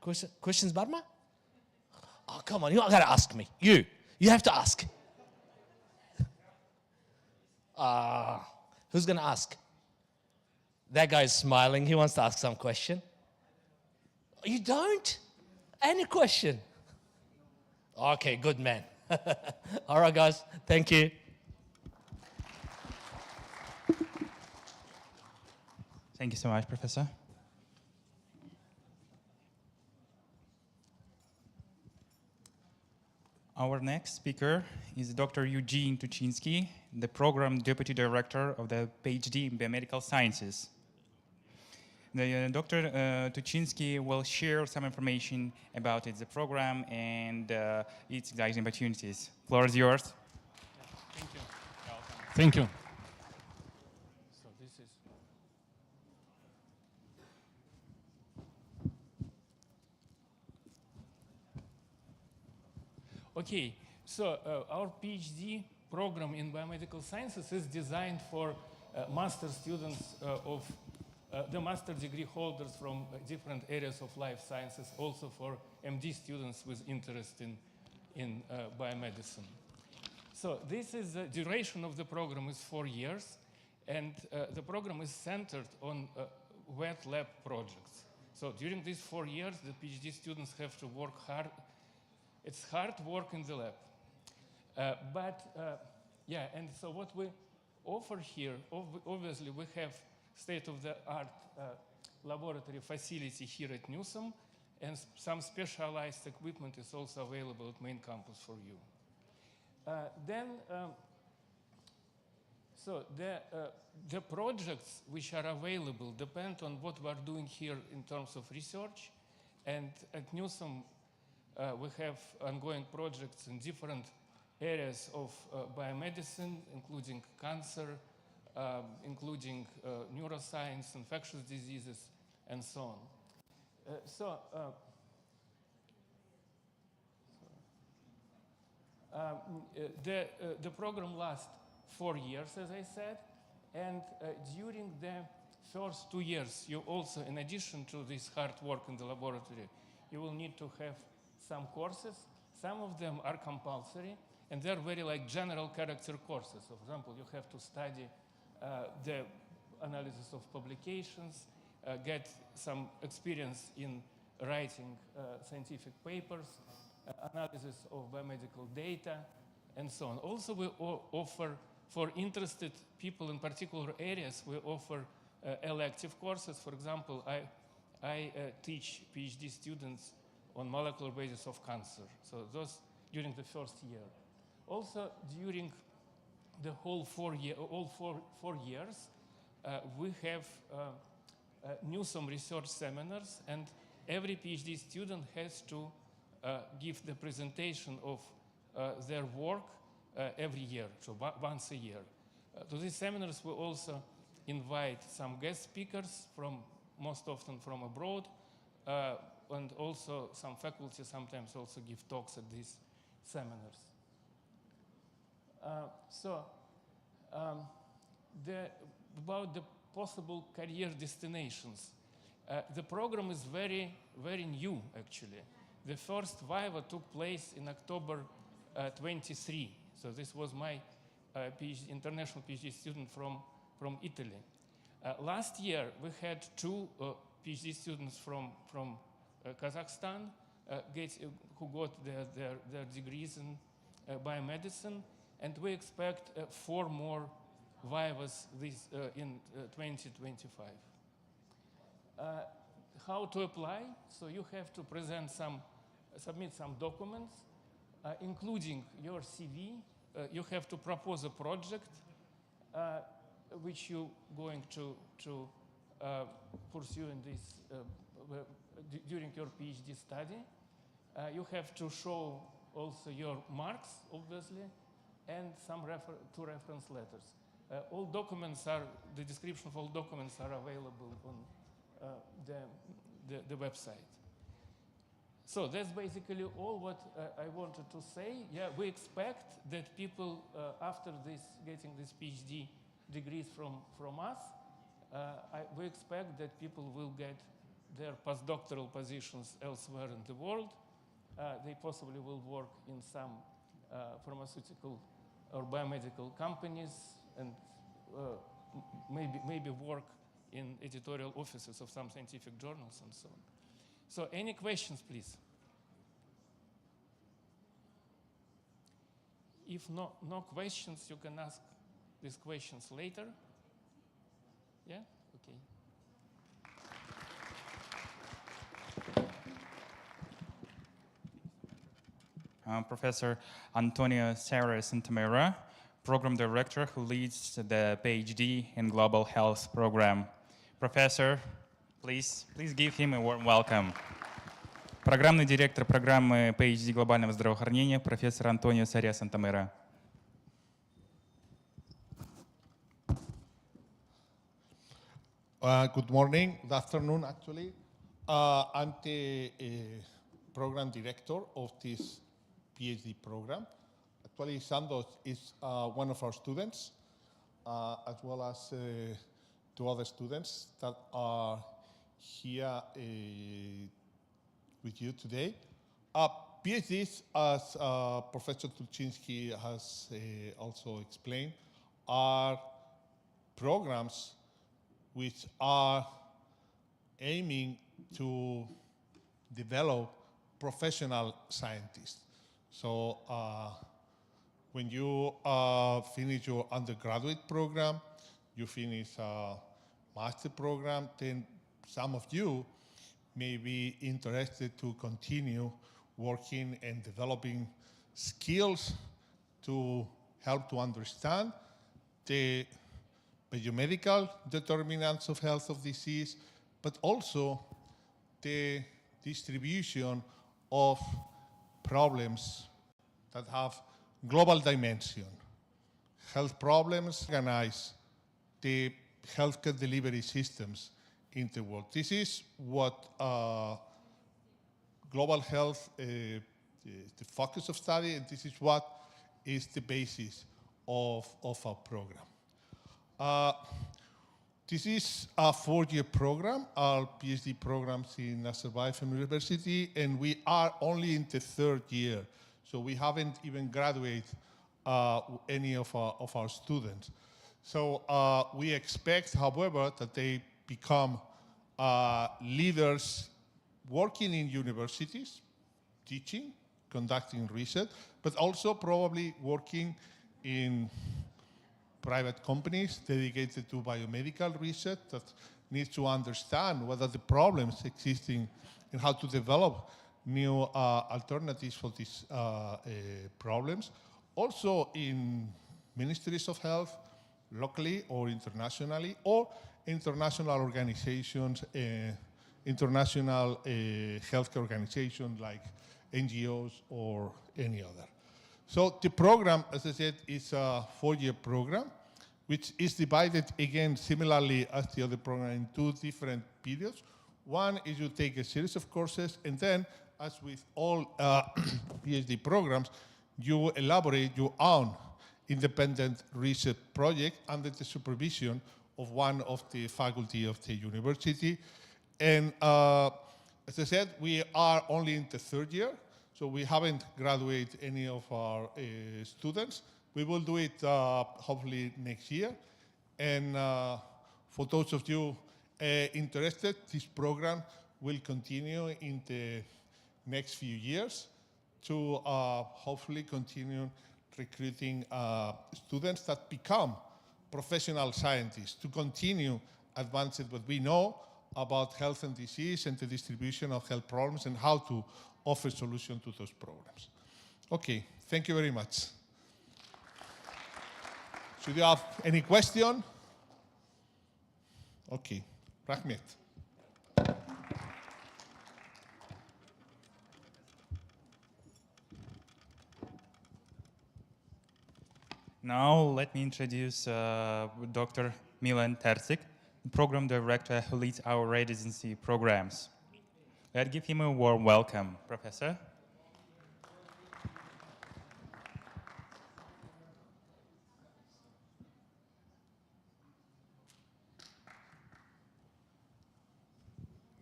Questions, Barma? Oh, come on, you're not going to ask me. You have to ask. Who's going to ask? That guy's smiling. He wants to ask some question. You don't? Any question? Okay, good man. All right, guys. Thank you. Thank you so much, Professor. Our next speaker is Dr. Eugene Tuchinsky, the Program Deputy Director of the PhD in Biomedical Sciences. Dr. Tuchinsky will share some information about the program and its exciting opportunities. The floor is yours. Thank you. Thank you. So this is. Okay, so our PhD program in biomedical sciences is designed for master students of the master degree holders from different areas of life sciences, also for MD students with interest in biomedicine. So this is the duration of the program is 4 years, and the program is centered on wet lab projects. So during these 4 years, the PhD students have to work hard. It's hard work in the lab. Yeah, and so what we offer here, obviously we have state-of-the-art laboratory facility here at Newsom, and some specialized equipment is also available at main campus for you. So the projects which are available depend on what we're doing here in terms of research, and at Newsom we have ongoing projects in different areas of biomedicine, including cancer, including neuroscience, infectious diseases, and so on. The program lasts 4 years, as I said, and during the first 2 years, you also, in addition to this hard work in the laboratory, you will need to have some courses. Some of them are compulsory, and they're very like general character courses. For example, you have to study the analysis of publications, get some experience in writing scientific papers, analysis of biomedical data, and so on. Also, we offer, for interested people in particular areas, we offer elective courses. For example, I teach PhD students on molecular basis of cancer. So those during the first year. Also during the whole 4 years, we have new some research seminars, and every PhD student has to give the presentation of their work every year, so once a year. To these seminars we also invite some guest speakers most often from abroad, and also some faculty sometimes also give talks at these seminars. About the possible career destinations. The program is very, very new, actually. The first Viva took place in October 23. So this was my international PhD student from Italy. Last year, we had 2 PhD students from Kazakhstan who got their degrees in biomedicine, and we expect 4 more Vivas in 2025. How to apply? So you have to submit some documents, including your CV. You have to propose a project which you're going to pursue in this during your PhD study. You have to show also your marks, obviously, and some 2 reference letters. All documents the description of all documents are available on the website. So that's basically all what I wanted to say. Yeah, we expect that people after getting this PhD degrees from us, we expect that people will get their postdoctoral positions elsewhere in the world. They possibly will work in some pharmaceutical or biomedical companies, and maybe work in editorial offices of some scientific journals and so on. So any questions, please? If no questions, you can ask these questions later. Yeah? Okay. Professor Antonio Sarah Santamera, Program Director who leads the PhD in Global Health Program. Professor, please give him a warm welcome. Программный директор программы PhD глобального здравоохранения, профессор Антонио Сария Сантамера. Good morning, good afternoon, actually. I'm the program director of this PhD program. Actually, Sandos is one of our students, as well as 2 other students that are here with you today. PhDs, as Professor Tulczynski has also explained, are programs which are aiming to develop professional scientists. So when you finish your undergraduate program, you finish a master program, then some of you may be interested to continue working and developing skills to help to understand the biomedical determinants of health of disease, but also the distribution of problems that have global dimension. Health problems organize the healthcare delivery systems in the world. This is what global health, the focus of study, and this is what is the basis of our program. This is a 4-year program, our PhD programs in Nazarbayev University, and we are only in the 3rd year. So we haven't even graduated any of our students. So we expect, however, that they become leaders working in universities, teaching, conducting research, but also probably working in private companies dedicated to biomedical research that needs to understand what are the problems existing and how to develop new alternatives for these problems. Also in ministries of health, locally or internationally, or international organizations, international healthcare organizations like NGOs or any other. So the program, as I said, is a 4-year program, which is divided again similarly as the other program in 2 different periods. One is you take a series of courses, and then, as with all PhD programs, you elaborate your own independent research project under the supervision of one of the faculty of the university. And as I said, we are only in the 3rd year, so we haven't graduated any of our students. We will do it hopefully next year. And for those of you interested, this program will continue in the next few years to hopefully continue recruiting students that become professional scientists, to continue advancing what we know about health and disease and the distribution of health problems and how to offer solutions to those programs. Okay, thank you very much. Should you have any question? Okay, Rahmet. Now let me introduce Dr. Milan Terzik, program director who leads our residency programs. Let's give him a warm welcome, Professor.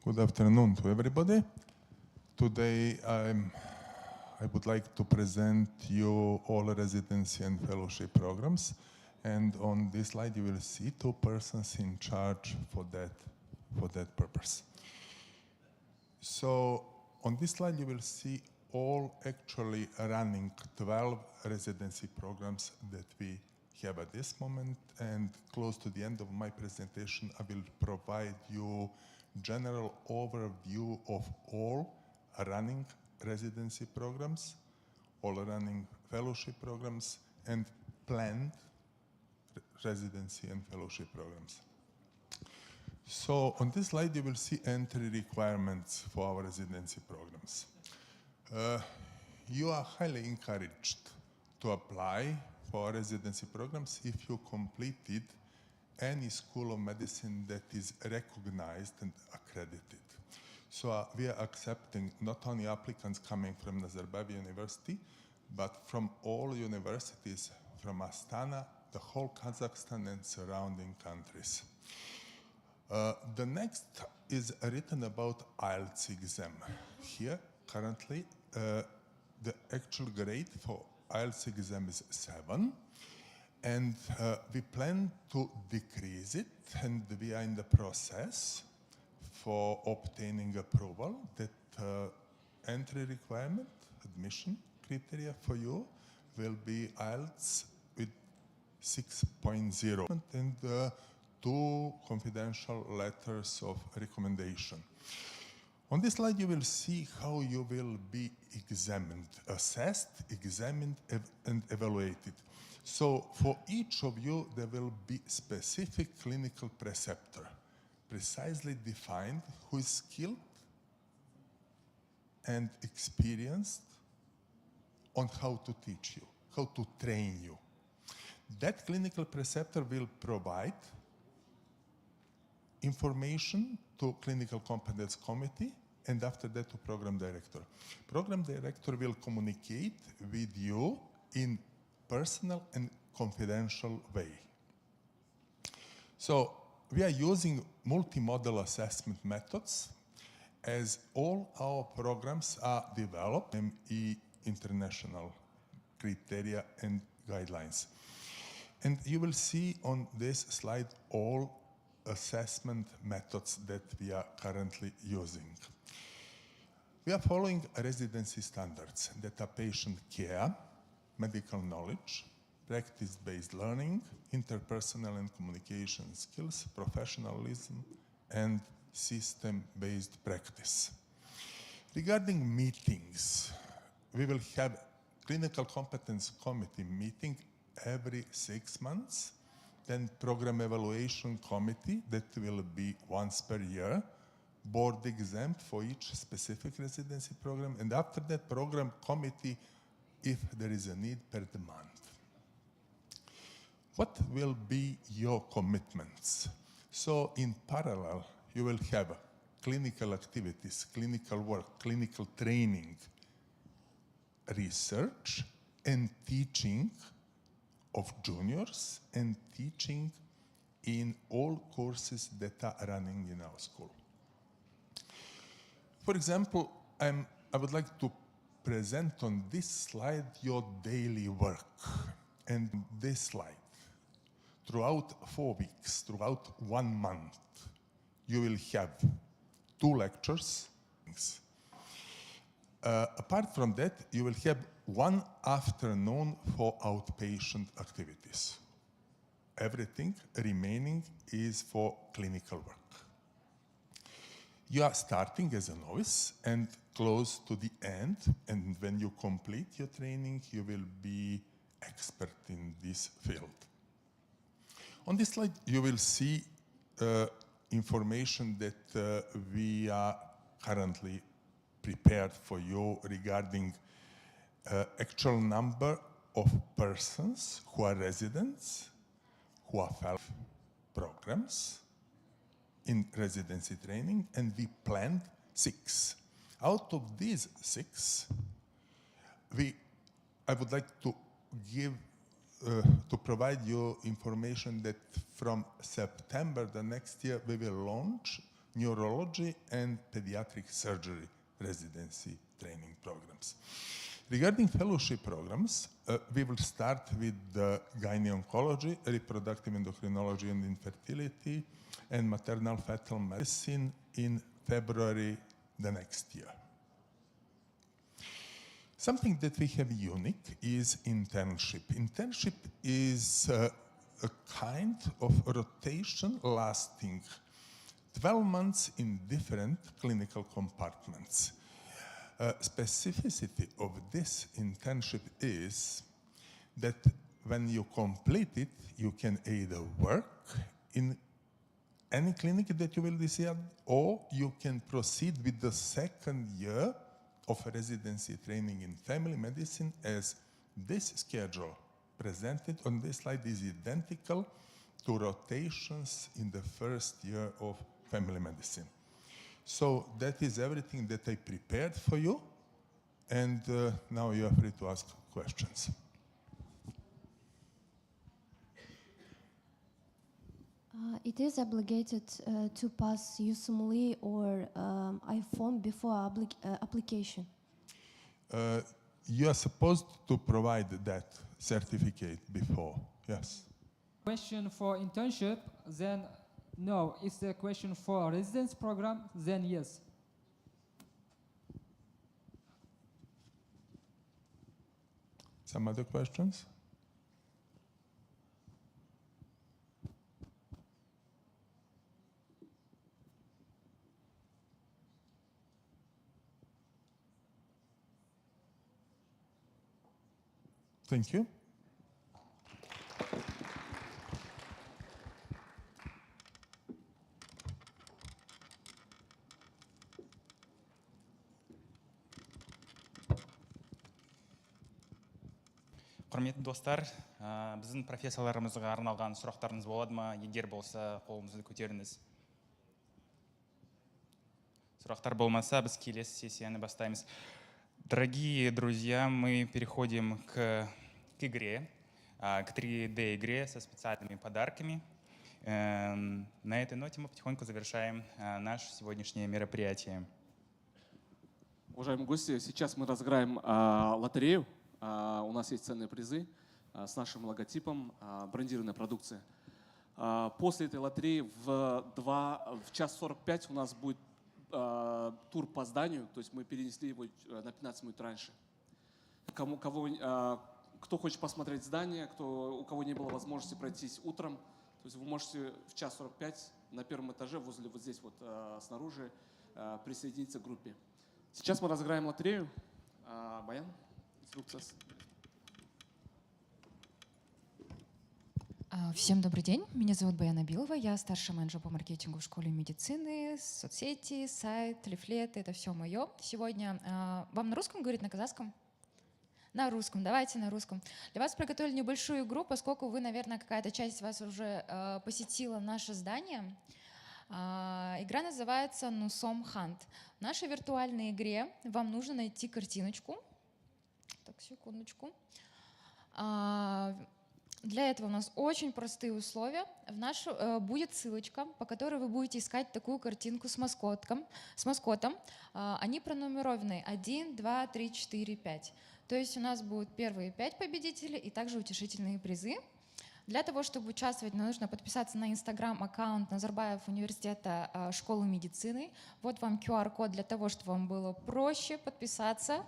Good afternoon to everybody. Today I would like to present you all residency and fellowship programs. And on this slide you will see 2 persons in charge for that purpose. So on this slide you will see all actually running 12 residency programs that we have at this moment, and close to the end of my presentation I will provide you general overview of all running residency programs, all running fellowship programs, and planned residency and fellowship programs. So on this slide you will see entry requirements for our residency programs. You are highly encouraged to apply for residency programs if you completed any school of medicine that is recognized and accredited. So we are accepting not only applicants coming from Nazarbayev University, but from all universities from Astana, the whole Kazakhstan and surrounding countries. The next is written about IELTS exam. Here, currently, the actual grade for IELTS exam is 7. And we plan to decrease it, and we are in the process for obtaining approval that entry requirement, admission criteria for you will be IELTS with 6.0 and 2 confidential letters of recommendation. On this slide you will see how you will be examined, assessed, examined, and evaluated. So for each of you, there will be specific clinical preceptor, precisely defined, who is skilled and experienced on how to teach you, how to train you. That clinical preceptor will provide information to clinical competence committee, and after that to program director. Program director will communicate with you in personal and confidential way. So we are using multimodal assessment methods, as all our programs are developed ME international criteria and guidelines. And you will see on this slide all assessment methods that we are currently using. We are following residency standards that are patient care, medical knowledge, practice-based learning, interpersonal and communication skills, professionalism, and system-based practice. Regarding meetings, we will have clinical competence committee meeting every 6 months, then program evaluation committee that will be once per year, board exam for each specific residency program, and after that program committee if there is a need per the month. What will be your commitments? So in parallel, you will have clinical activities, clinical work, clinical training, research, and teaching of juniors, and teaching in all courses that are running in our school. For example, I would like to present on this slide your daily work. And this slide, throughout 4 weeks, throughout 1 month, you will have 2 lectures. Apart from that, you will have 1 afternoon for outpatient activities. Everything remaining is for clinical work. You are starting as a novice and close to the end, and when you complete your training, you will be expert in this field. On this slide, you will see information that we are currently prepared for you regarding actual number of persons who are residents, who are fellow programs in residency training, and we planned 6. Out of these 6, I would like to provide you information that from September the next year we will launch neurology and pediatric surgery residency training programs. Regarding fellowship programs, we will start with gynecology, reproductive endocrinology and infertility, and maternal fetal medicine in February the next year. Something that we have unique is internship. Internship is a kind of rotation lasting 12 months in different clinical compartments. Specificity of this internship is that when you complete it, you can either work in any clinic that you will decide, or you can proceed with the 2nd year of residency training in family medicine, as this schedule presented on this slide is identical to rotations in the 1st year of family medicine. So that is everything that I prepared for you, and now you are free to ask questions. It is obligated to pass USMLE or iPhone before application. You are supposed to provide that certificate before, yes. Question for internship, then no. Is the question for residence program, then yes. Some other questions? Thank you. Құрметті достар, біздің профессорларымызға арналған сұрақтарыңыз болады ма? Егер болса, қолыңызды көтеріңіз. Сұрақтар болмаса, біз келесі сессияны бастаймыз. Дорогие друзья, мы переходим к игре, к 3D-игре со специальными подарками. На этой ноте мы потихоньку завершаем наше сегодняшнее мероприятие. Уважаемые гости, сейчас мы разыграем лотерею. У нас есть ценные призы с нашим логотипом, брендированная продукция. После этой лотереи в час 45 у нас будет тур по зданию, то есть мы перенесли его на 15 минут раньше. Кто хочет посмотреть здание, у кого не было возможности пройтись утром, то есть вы можете в час 45 на 1-м этаже, возле вот здесь вот снаружи, присоединиться к группе. Сейчас мы разыграем лотерею. Баян, инструкция. Всем добрый день. Меня зовут Баяна Билова. Я старший менеджер по маркетингу в школе медицины, соцсети, сайт, лифлеты. Это все мое. Сегодня вам на русском говорить, на казахском? На русском. Давайте на русском. Для вас приготовили небольшую игру, поскольку вы, наверное, какая-то часть вас уже посетила наше здание. Игра называется «Нусом Хант». В нашей виртуальной игре вам нужно найти картиночку. Так, секундочку. Для этого у нас очень простые условия. Будет ссылочка, по которой вы будете искать такую картинку с маскотом. Они пронумерованы 1, 2, 3, 4, 5. То есть у нас будут первые 5 победителей и также утешительные призы. Для того, чтобы участвовать, нужно подписаться на Instagram-аккаунт Назарбаев университета школы медицины. Вот вам QR-код для того, чтобы вам было проще подписаться.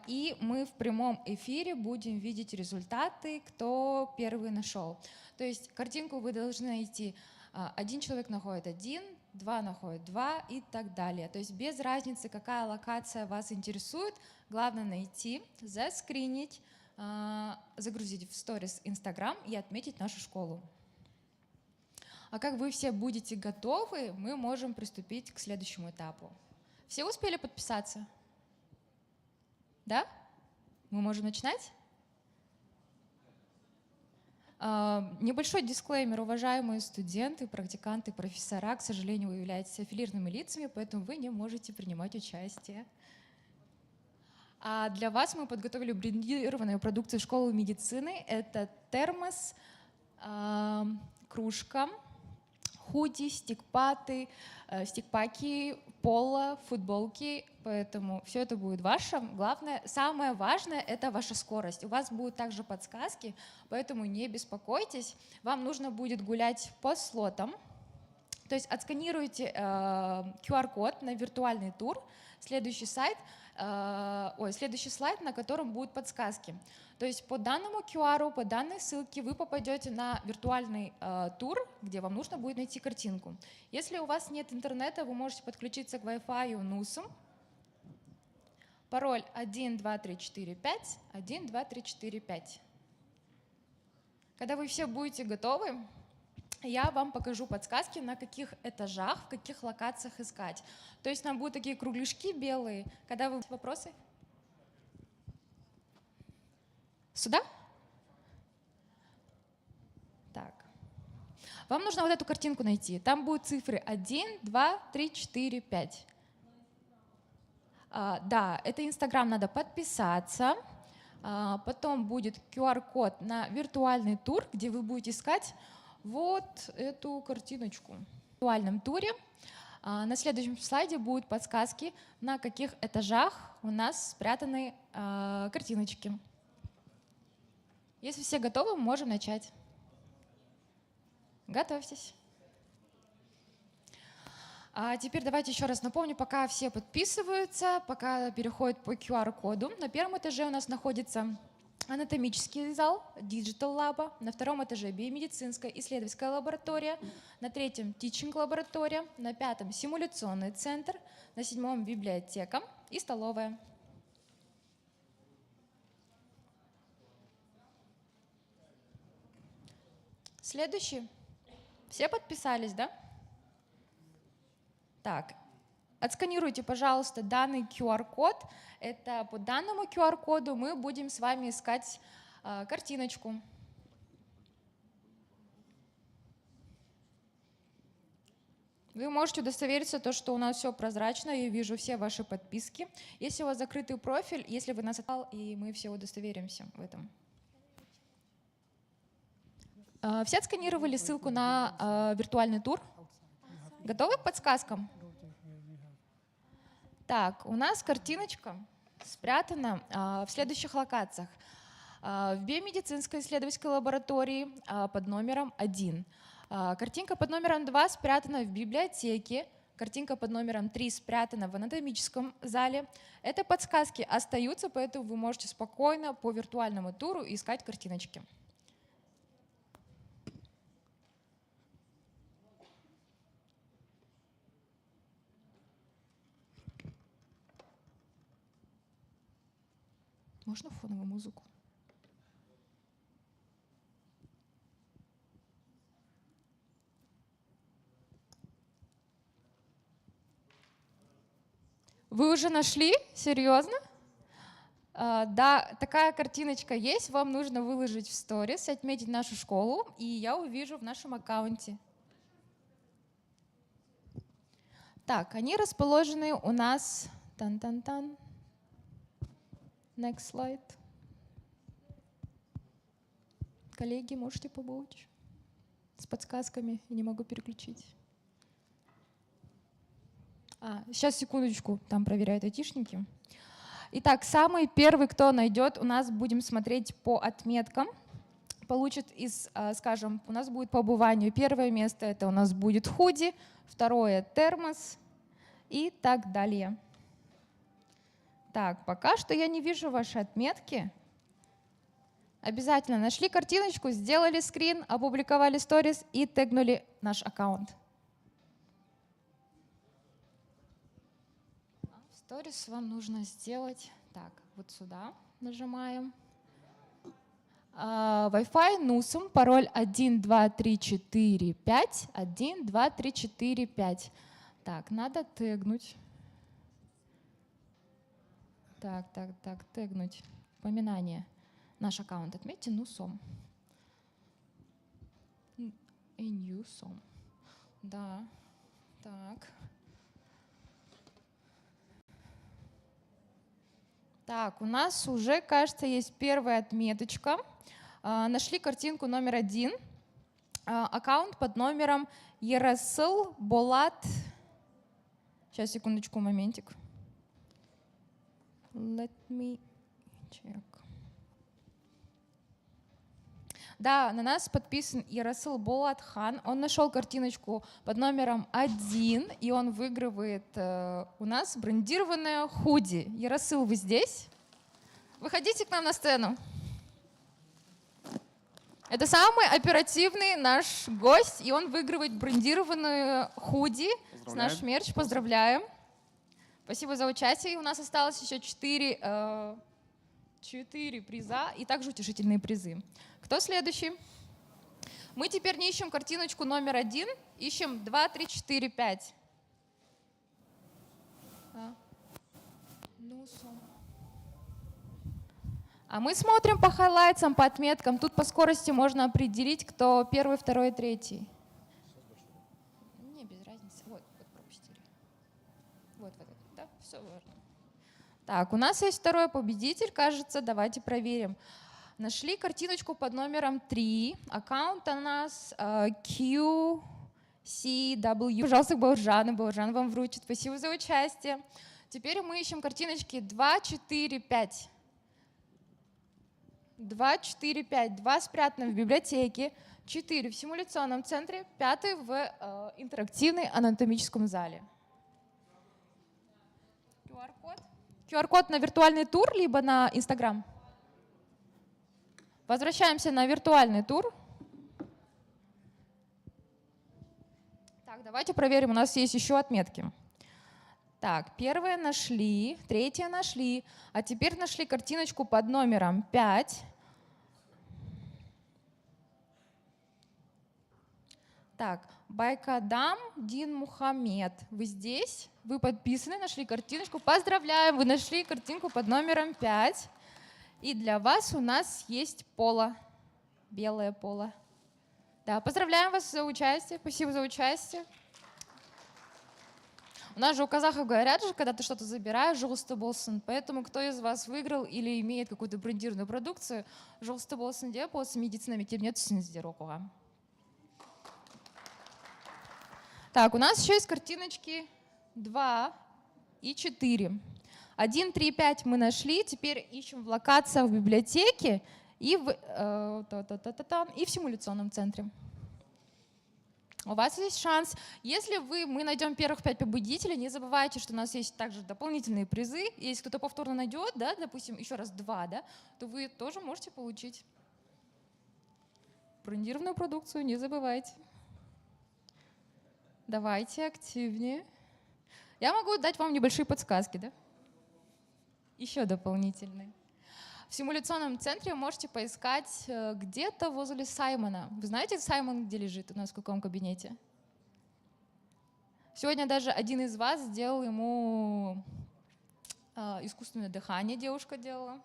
И мы в прямом эфире будем видеть результаты, кто первый нашел. То есть картинку вы должны найти. Один человек находит 1, 2 находит 2 и так далее. То есть без разницы, какая локация вас интересует, главное найти, заскринить, загрузить в сторис Instagram и отметить нашу школу. А как вы все будете готовы, мы можем приступить к следующему этапу. Все успели подписаться? Да? Мы можем начинать? Небольшой дисклеймер, уважаемые студенты, практиканты, профессора, к сожалению, вы являетесь аффилированными лицами, поэтому вы не можете принимать участие. А для вас мы подготовили брендированную продукцию школы медицины. Это термос, кружка, худи, стикпаки, поло, футболки. Поэтому все это будет ваше. Главное, самое важное – это ваша скорость. У вас будут также подсказки, поэтому не беспокойтесь. Вам нужно будет гулять по слотам. То есть отсканируйте QR-код на виртуальный тур. Следующий слайд, на котором будут подсказки. То есть по данному QR, по данной ссылке вы попадете на виртуальный тур, где вам нужно будет найти картинку. Если у вас нет интернета, вы можете подключиться к Wi-Fi НУСам. Пароль 123455, 123455. Когда вы все будете готовы, я вам покажу подсказки, на каких этажах, в каких локациях искать. То есть нам будут такие кругляшки белые. Когда вы... Вопросы? Сюда? Так. Вам нужно вот эту картинку найти. Там будут цифры 1, 2, 3, 4, 5. Да, это Instagram, надо подписаться. Потом будет QR-код на виртуальный тур, где вы будете искать вот эту картиночку. В виртуальном туре на следующем слайде будут подсказки, на каких этажах у нас спрятаны картиночки. Если все готовы, мы можем начать. Готовьтесь. А теперь давайте еще раз напомню, пока все подписываются, пока переходят по QR-коду. На первом этаже у нас находится анатомический зал, Digital Lab, на втором этаже биомедицинская исследовательская лаборатория, на третьем Teaching лаборатория, на пятом симуляционный центр, на седьмом библиотека и столовая. Следующий. Все подписались, да? Так, отсканируйте, пожалуйста, данный QR-код. Это по данному QR-коду мы будем с вами искать картиночку. Вы можете удостовериться, что у нас все прозрачно, я вижу все ваши подписки. Если у вас закрытый профиль, если вы нас отдал, и мы все удостоверимся в этом. Все отсканировали ссылку на виртуальный тур? Готовы к подсказкам? Так, у нас картиночка спрятана в следующих локациях. В биомедицинской исследовательской лаборатории под номером 1. Картинка под номером 2 спрятана в библиотеке. Картинка под номером 3 спрятана в анатомическом зале. Это подсказки остаются, поэтому вы можете спокойно по виртуальному туру искать картиночки. Можно фоновую музыку? Вы уже нашли? Серьезно? Да, такая картиночка есть. Вам нужно выложить в сторис, отметить нашу школу, и я увижу в нашем аккаунте. Так, они расположены у нас... Тан-тан-тан. Next slide. Коллеги, можете помочь? С подсказками, я не могу переключить. Сейчас, секундочку, там проверяют айтишники. Итак, самый первый, кто найдет, у нас будем смотреть по отметкам. Получит из, скажем, у нас будет по обуванию. Первое место это у нас будет худи, второе термос и так далее. Так, пока что я не вижу ваши отметки. Обязательно нашли картиночку, сделали скрин, опубликовали сторис и тегнули наш аккаунт. Сторис вам нужно сделать. Так, вот сюда нажимаем. Wi-Fi нусум, пароль 12345, 12345. Так, надо тегнуть. Так, тегнуть. Упоминание. Наш аккаунт отметьте нусом. И ньюсом. Да, так. Так, у нас уже, кажется, есть первая отметочка. Нашли картинку номер 1. Аккаунт под номером Ерасыл Болат. Сейчас, секундочку, моментик. Let me check. Да, на нас подписан Ерасыл Болат Хан. Он нашел картиночку под номером 1, и он выигрывает у нас брендированное худи. Ерасыл, вы здесь? Выходите к нам на сцену. Это самый оперативный наш гость, и он выигрывает брендированную худи с наш мерч. Поздравляем. Спасибо за участие. И у нас осталось еще 4 приза и также утешительные призы. Кто следующий? Мы теперь не ищем картиночку номер 1, ищем 2, 3, 4, 5. А мы смотрим по хайлайтсам, по отметкам. Тут по скорости можно определить, кто первый, второй, третий. Не, без разницы. Вот пропустили. Вот, да, все верно. Так, у нас есть второй победитель, кажется. Давайте проверим. Нашли картиночку под номером 3. Аккаунт у нас QCW. Пожалуйста, Бауржан вам вручит. Спасибо за участие. Теперь мы ищем картиночки 2, 4, 5. 2, 4, 5. 2 спрятаны в библиотеке, 4 в симуляционном центре, 5 в интерактивной анатомическом зале. QR-код. QR-код на виртуальный тур, либо на Instagram. Возвращаемся на виртуальный тур. Так, давайте проверим, у нас есть еще отметки. Так, первое нашли, третье нашли, а теперь нашли картиночку под номером 5. Так, Байкадам Дин Мухаммед. Вы здесь? Вы подписаны, нашли картиночку. Поздравляем, вы нашли картинку под номером 5. И для вас у нас есть поло, белое поло. Да, поздравляем вас за участие, спасибо за участие. У нас же у казахов говорят же, когда ты что-то забираешь, жолсты болсын. Поэтому кто из вас выиграл или имеет какую-то брендированную продукцию, жолсты болсын деп, осы медицина мектебіне түсіңіздер оқуға. Так, у нас еще есть картиночки 2 и 4. 1, 3, 5 мы нашли, теперь ищем в локациях в библиотеке и в симуляционном центре. У вас есть шанс. Если мы найдем первых 5 победителей, не забывайте, что у нас есть также дополнительные призы. Если кто-то повторно найдет, да, допустим, еще раз 2, да, то вы тоже можете получить брендированную продукцию, не забывайте. Давайте активнее. Я могу дать вам небольшие подсказки, да? Еще дополнительные. В симуляционном центре вы можете поискать где-то возле Саймона. Вы знаете, Саймон где лежит у нас, в каком кабинете? Сегодня даже один из вас сделал ему искусственное дыхание, девушка делала.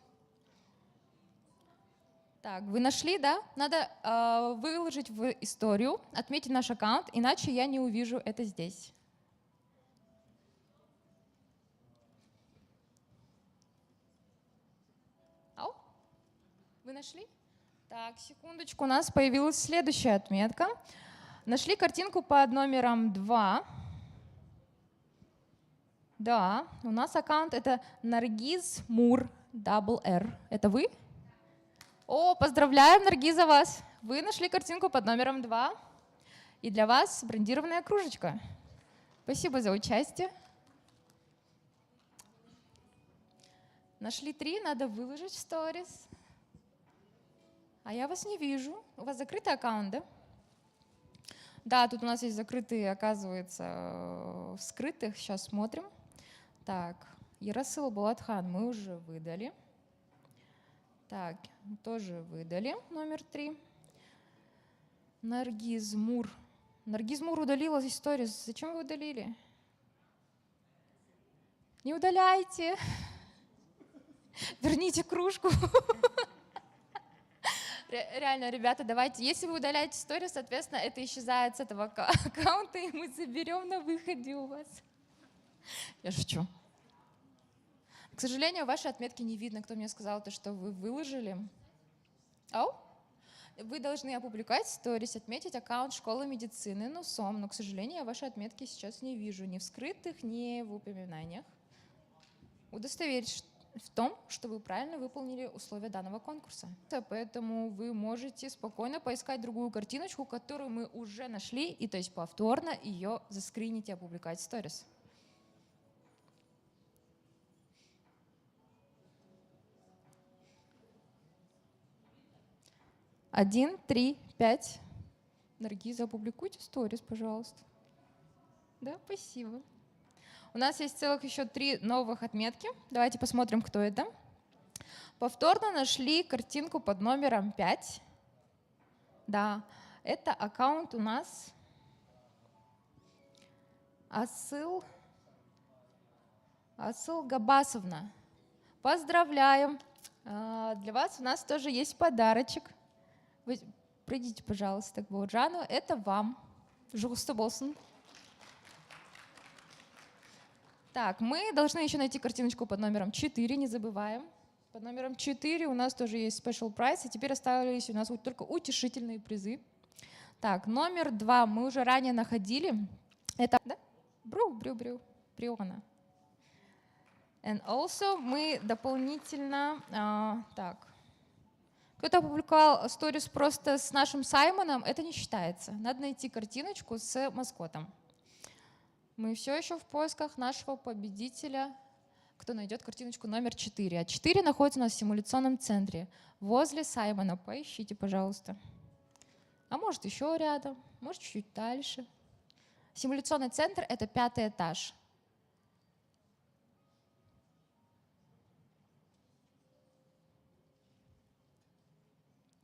Так, вы нашли, да? Надо выложить в историю, отметить наш аккаунт, иначе я не увижу это здесь. Ау? Вы нашли? Так, секундочку, у нас появилась следующая отметка. Нашли картинку под номером 2. Да, у нас аккаунт это Наргиз Мур, double R. Это вы? О, поздравляем, Наргиза, вас. Вы нашли картинку под номером 2. И для вас брендированная кружечка. Спасибо за участие. Нашли 3, надо выложить в сторис. А я вас не вижу. У вас закрытый аккаунт, да? Да, тут у нас есть закрытые, оказывается, в скрытых. Сейчас смотрим. Так, Ярасыл Булатхан мы уже выдали. Так, тоже выдали номер 3. Наргиз Мур. Наргиз Мур удалила из сторис. Зачем вы удалили? Не удаляйте. Верните кружку. Реально, ребята, давайте. Если вы удаляете сторис, соответственно, это исчезает с этого аккаунта, и мы заберем на выходе у вас. Я шучу. К сожалению, ваши отметки не видно. Кто мне сказал, то, что вы выложили? Ау? Вы должны опубликовать сторис, отметить аккаунт школы медицины, НУСОМ, но, к сожалению, я ваши отметки сейчас не вижу ни в скрытых, ни в упоминаниях. Удостоверить в том, что вы правильно выполнили условия данного конкурса. Поэтому вы можете спокойно поискать другую картиночку, которую мы уже нашли, и то есть повторно ее заскринить и опубликовать в сторис. 1, 3, 5. Наргиза, опубликуйте сторис, пожалуйста. Да, спасибо. У нас есть целых еще 3 новых отметки. Давайте посмотрим, кто это. Повторно нашли картинку под номером 5. Да, это аккаунт у нас Асыл Габасовна. Поздравляем. Для вас у нас тоже есть подарочек. Вы пройдите, пожалуйста, к Бауджану. Это вам. Жугусты болсын. Так, мы должны еще найти картиночку под номером 4, не забываем. Под номером 4 у нас тоже есть special prize, и теперь остались у нас только утешительные призы. Так, номер 2 мы уже ранее находили. Это да? Бриона. And also мы дополнительно... так. Кто-то опубликовал сторис просто с нашим Саймоном, это не считается. Надо найти картиночку с маскотом. Мы все еще в поисках нашего победителя, кто найдет картиночку номер 4. А 4 находится у нас в симуляционном центре, возле Саймона. Поищите, пожалуйста. А может еще рядом, может чуть дальше. Симуляционный центр — это 5-й этаж.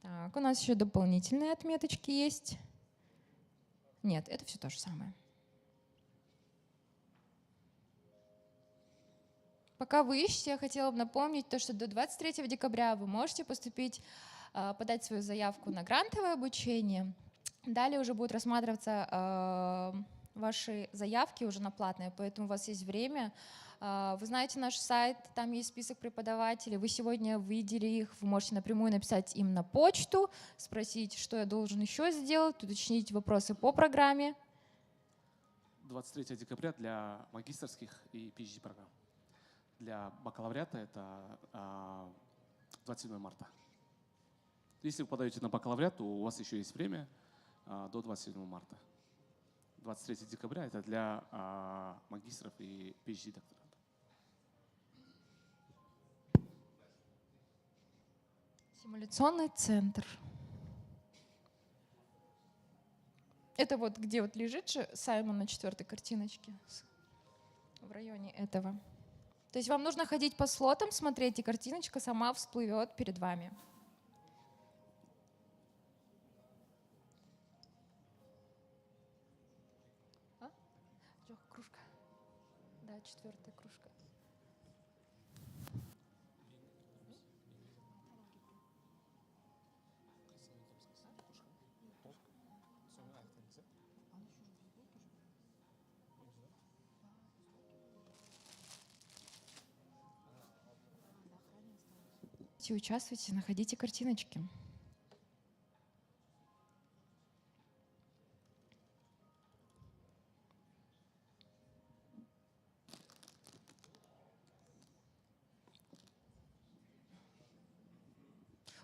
Так, у нас еще дополнительные отметочки есть. Нет, это все то же самое. Пока вы ищете, я хотела бы напомнить, то, что до 23 декабря вы можете поступить, подать свою заявку на грантовое обучение. Далее уже будут рассматриваться ваши заявки уже на платные, поэтому у вас есть время. Вы знаете наш сайт, там есть список преподавателей. Вы сегодня видели их, вы можете напрямую написать им на почту, спросить, что я должен еще сделать, уточнить вопросы по программе. 23 декабря для магистерских и PhD программ. Для бакалавриата это 27 марта. Если вы подаете на бакалавриат, то у вас еще есть время до 27 марта. 23 декабря это для магистров и PhD докторантов. Симуляционный центр. Это вот где вот лежит же Саймон на 4-й картиночке, в районе этого. То есть вам нужно ходить по слотам, смотреть, и картиночка сама всплывет перед вами. Кружка. Да, 4-я кружка. Участвуйте, находите картиночки.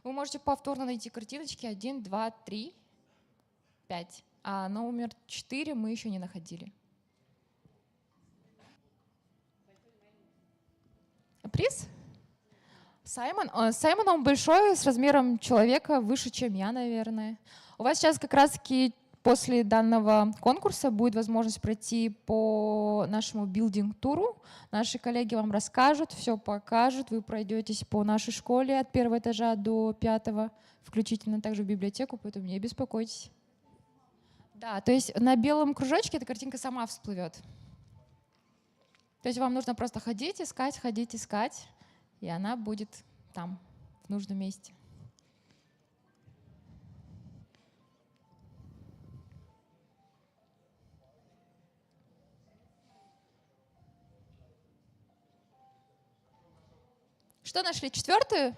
Вы можете повторно найти картиночки 1, 2, 3, 5. А номер 4 мы еще не находили. Приз? Саймон, он большой, с размером человека, выше, чем я, наверное. У вас сейчас как раз-таки после данного конкурса будет возможность пройти по нашему билдинг-туру. Наши коллеги вам расскажут, все покажут. Вы пройдетесь по нашей школе от 1-го этажа до 5-го, включительно также в библиотеку, поэтому не беспокойтесь. Да, то есть на белом кружочке эта картинка сама всплывет. То есть вам нужно просто ходить, искать, и она будет там, в нужном месте. Что нашли? 4-ю?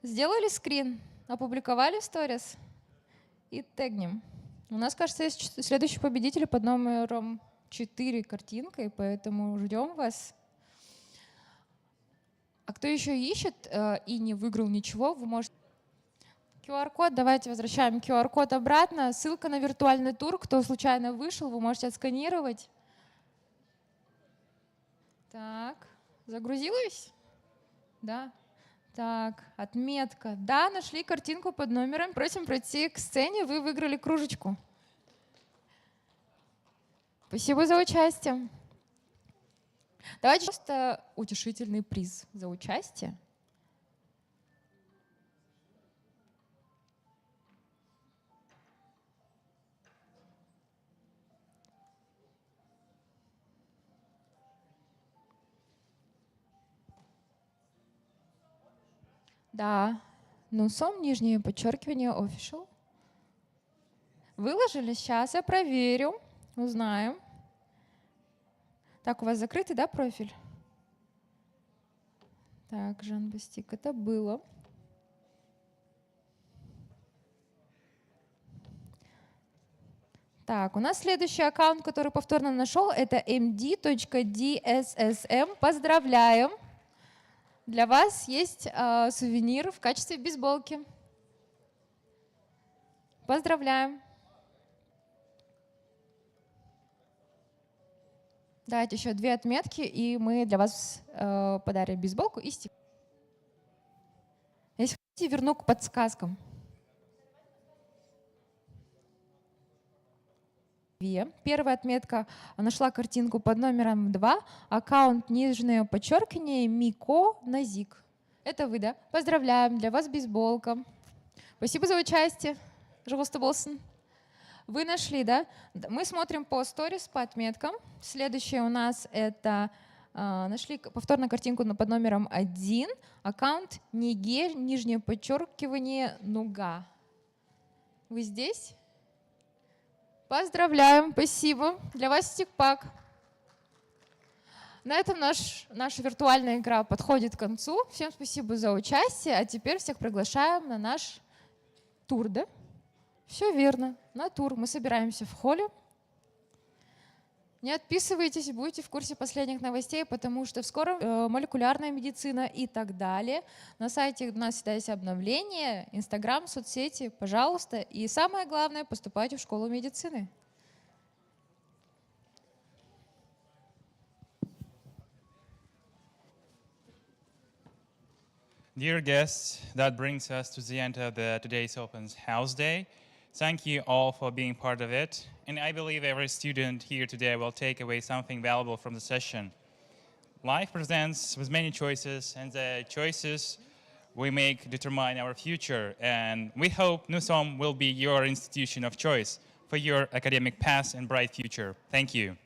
Сделали скрин, опубликовали в сторис и тегнем. У нас, кажется, есть следующий победитель под номером 4 картинкой, поэтому ждем вас. А кто еще ищет и не выиграл ничего, вы можете... QR-код, давайте возвращаем QR-код обратно. Ссылка на виртуальный тур. Кто случайно вышел, вы можете отсканировать. Так, загрузилось? Да. Так, отметка. Да, нашли картинку под номером. Просим пройти к сцене, вы выиграли кружечку. Спасибо за участие. Давайте просто утешительный приз за участие. Да, носом нижнее подчеркивание official. Выложили? Сейчас я проверю, узнаем. Так, у вас закрытый, да, профиль? Так, Жан Бастик, это было. Так, у нас следующий аккаунт, который повторно нашел, это md.dssm. Поздравляем! Для вас есть сувенир в качестве бейсболки. Поздравляем! Давайте еще 2 отметки, и мы для вас подарим бейсболку и стик. Если хотите, верну к подсказкам. Первая отметка нашла картинку под номером 2, аккаунт нижнее подчеркивание Мико Назик. Это вы, да? Поздравляем, для вас бейсболка. Спасибо за участие. Пожалуйста, Болсон. Вы нашли, да? Мы смотрим по сторис, по отметкам. Следующее у нас это нашли повторно картинку под номером 1, аккаунт Нигер, нижнее подчеркивание Нуга. Вы здесь? Поздравляем, спасибо. Для вас стикпак. На этом наша виртуальная игра подходит к концу. Всем спасибо за участие. А теперь всех приглашаем на наш тур, да? Все верно, на тур. Мы собираемся в холле. Не отписывайтесь, будете в курсе последних новостей, потому что скоро молекулярная медицина и так далее. На сайте у нас всегда есть обновления, Инстаграм, соцсети, пожалуйста. И самое главное, поступайте в школу медицины. Dear guests, that brings us to the end of today's Open House Day. Thank you all for being part of it. And I believe every student here today will take away something valuable from the session. Life presents with many choices, and the choices we make determine our future. And we hope NUSOM will be your institution of choice for your academic path and bright future. Thank you.